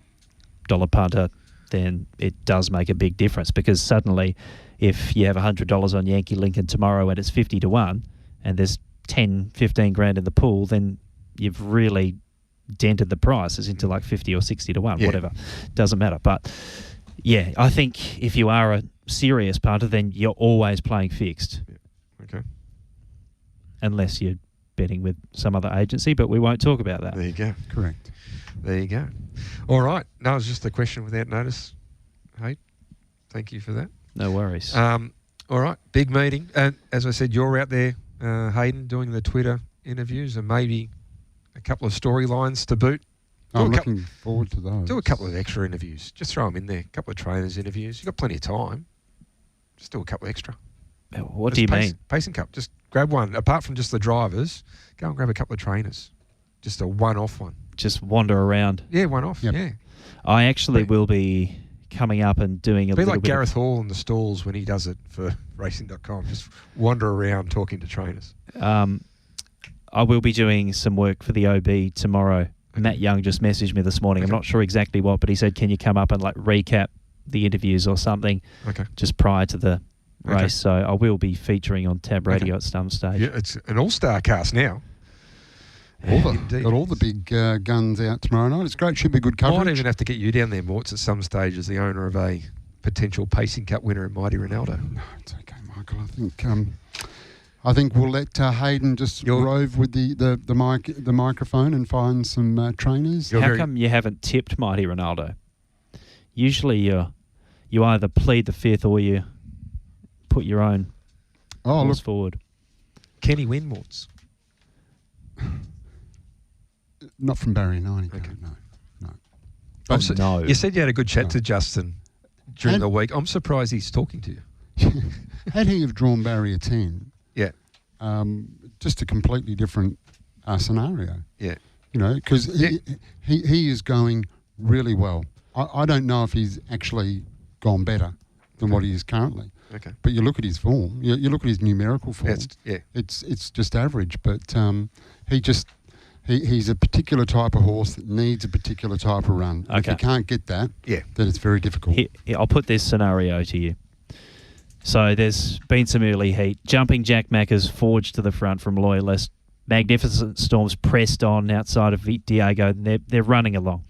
punter, then it does make a big difference, because suddenly if you have $100 on Yankee Lincoln tomorrow and it's 50 to 1 and there's 10, 15 grand in the pool, then you've really dented the price. It's into like 50 or 60 to 1, whatever. Doesn't matter. But yeah, I think if you are a serious punter, then you're always playing fixed. Okay. Unless you're betting with some other agency, but we won't talk about that. There you go. Correct. There you go. All right. No, it was just a question without notice. Hey, thank you for that. No worries. All right. Big meeting. And as I said, you're out there, Hayden, doing the Twitter interviews and maybe a couple of storylines to boot. I'm looking forward to those. Do a couple of extra interviews. Just throw them in there. A couple of trainers' interviews. You've got plenty of time. Just do a couple extra. What do you mean? Pacing Cup. Just grab one. Apart from just the drivers, go and grab a couple of trainers. Just a one-off one. Just wander around. Yeah, one-off, Yep. yeah. I actually will be coming up and doing a Be little like bit Gareth Hall in the stalls when he does it for racing.com. Just wander around talking to trainers. I will be doing some work for the OB tomorrow. Matt Young just messaged me this morning. I'm not sure exactly what, but he said, can you come up and like recap the interviews or something just prior to the race? So I will be featuring on Tab Radio at some stage. Yeah, it's an all-star cast now. Got all the big guns out tomorrow night. It's great. Should be good coverage. Might even have to get you down there, Morts, at some stage as the owner of a potential Pacing Cup winner in Mighty Ronaldo. No, it's okay, Michael. I think we'll let Hayden just rove with the microphone and find some trainers. How come you haven't tipped Mighty Ronaldo? Usually you either plead the fifth or you put your own horse forward. Can he win, Morts? Not from Barrier 90. Okay. No. But no. You said you had a good chat to Justin during the week. I'm surprised he's talking to you. Had he have drawn Barrier 10, yeah, just a completely different scenario. Yeah. You know, because he is going really well. I don't know if he's actually gone better than what he is currently. Okay. But you look at his form. You look at his numerical form. It's just average. But he's a particular type of horse that needs a particular type of run. Okay. If you can't get that, then it's very difficult. I'll put this scenario to you. So there's been some early heat. Jumping Jack Macca's forged to the front from Loyalist. Magnificent Storm's pressed on outside of Diego. They're running along.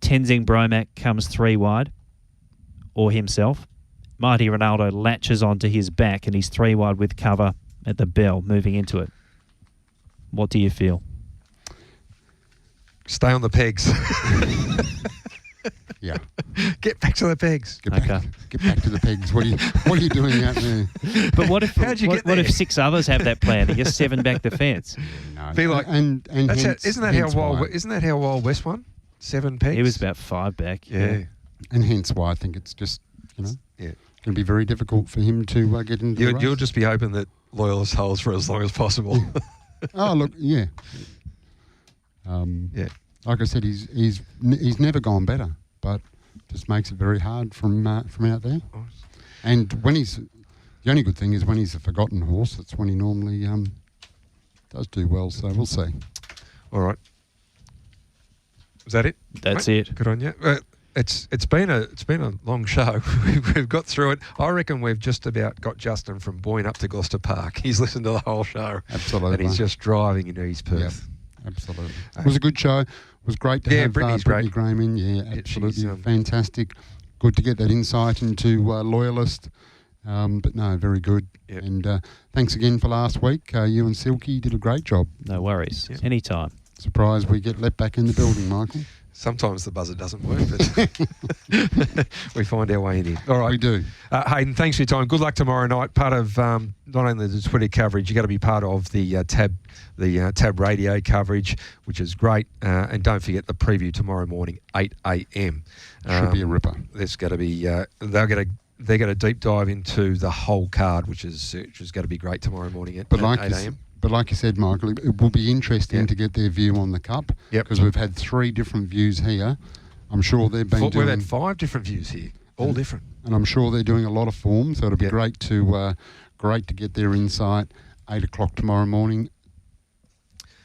Tenzing Bromac comes 3 wide, or himself. Mighty Ronaldo latches onto his back and he's 3 wide with cover at the bell, moving into it. What do you feel? Stay on the pegs. Yeah. Get back to the pegs. Get back to the pegs. What are you doing out there? But what if what if 6 others have that plan? You just 7 back the fence. No. Be like, and isn't that how Wild West won? 7 pegs. He was about 5 back. Yeah. And hence why I think it's just going Yeah. to be very difficult for him to get into the race. You'll just be hoping that Loyalist holds for as long as possible. Oh look, yeah. Yeah. Like I said, he's never gone better, but just makes it very hard from out there. And when the only good thing is when he's a forgotten horse. That's when he normally does do well. So we'll see. All right. Is that it? That's mate? it. Good on you. It's been a long show. We've got through it. I reckon we've just about got Justin from Boyne up to Gloucester Park. He's listened to the whole show. Absolutely. And he's just driving into East Perth. Yep. Absolutely. It was a good show. It was great to have Brittany's Brittany great. Graham in. Yeah, absolutely she's, fantastic. Good to get that insight into Loyalist. But no, very good. Yep. And thanks again for last week. You and Silky did a great job. No worries. Yep. Anytime. Surprised we get let back in the building, Michael. Sometimes the buzzer doesn't work, but we find our way in here. All right. We do. Hayden, thanks for your time. Good luck tomorrow night. Part of not only the Twitter coverage, you've got to be part of the Tab Radio coverage, which is great. And don't forget the preview tomorrow morning, 8 a.m. Should be a ripper. There's got to be they're going to deep dive into the whole card, which is going to be great tomorrow morning at 8 a.m. But like you said, Michael, it will be interesting to get their view on the Cup. Yep. Because we've had 3 different views here. I'm sure they've been We've had 5 different views here, all different. And I'm sure they're doing a lot of form, so it'll be great to get their insight. 8 o'clock tomorrow morning.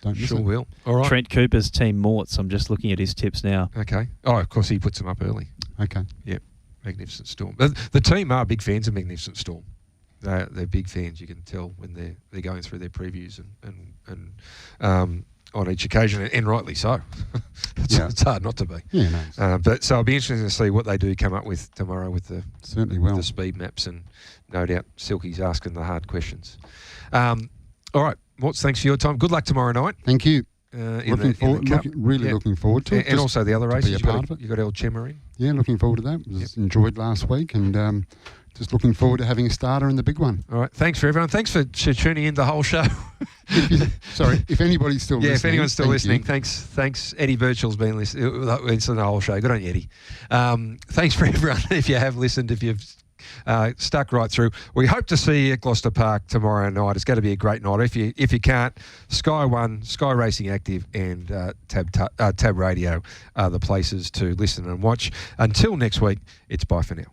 Don't miss it. Will. All right. Trent Cooper's team Morts. I'm just looking at his tips now. Okay. Oh, of course he puts them up early. Okay. Yep. Magnificent Storm. The team are big fans of Magnificent Storm. They're big fans. You can tell when they're going through their previews and on each occasion, and rightly so. It's hard not to be. Yeah, no. But so it'll be interesting to see what they do come up with tomorrow with the the speed maps, and no doubt Silky's asking the hard questions. All right, Morts, thanks for your time. Good luck tomorrow night. Thank you. Looking forward to it. And also the other races. You got El Chemarin. Yeah, looking forward to that. It was enjoyed last week, and just looking forward to having a starter in the big one. All right. Thanks for everyone. Thanks for tuning in the whole show. If anybody's still listening. Yeah, if anyone's still listening, thanks. Eddie Birchall's been listening to the whole show. Good on you, Eddie. Thanks for everyone. If you have listened, if you've stuck right through. We hope to see you at Gloucester Park tomorrow night. It's going to be a great night. If you can't, Sky One, Sky Racing Active, and Tab Radio are the places to listen and watch. Until next week, it's bye for now.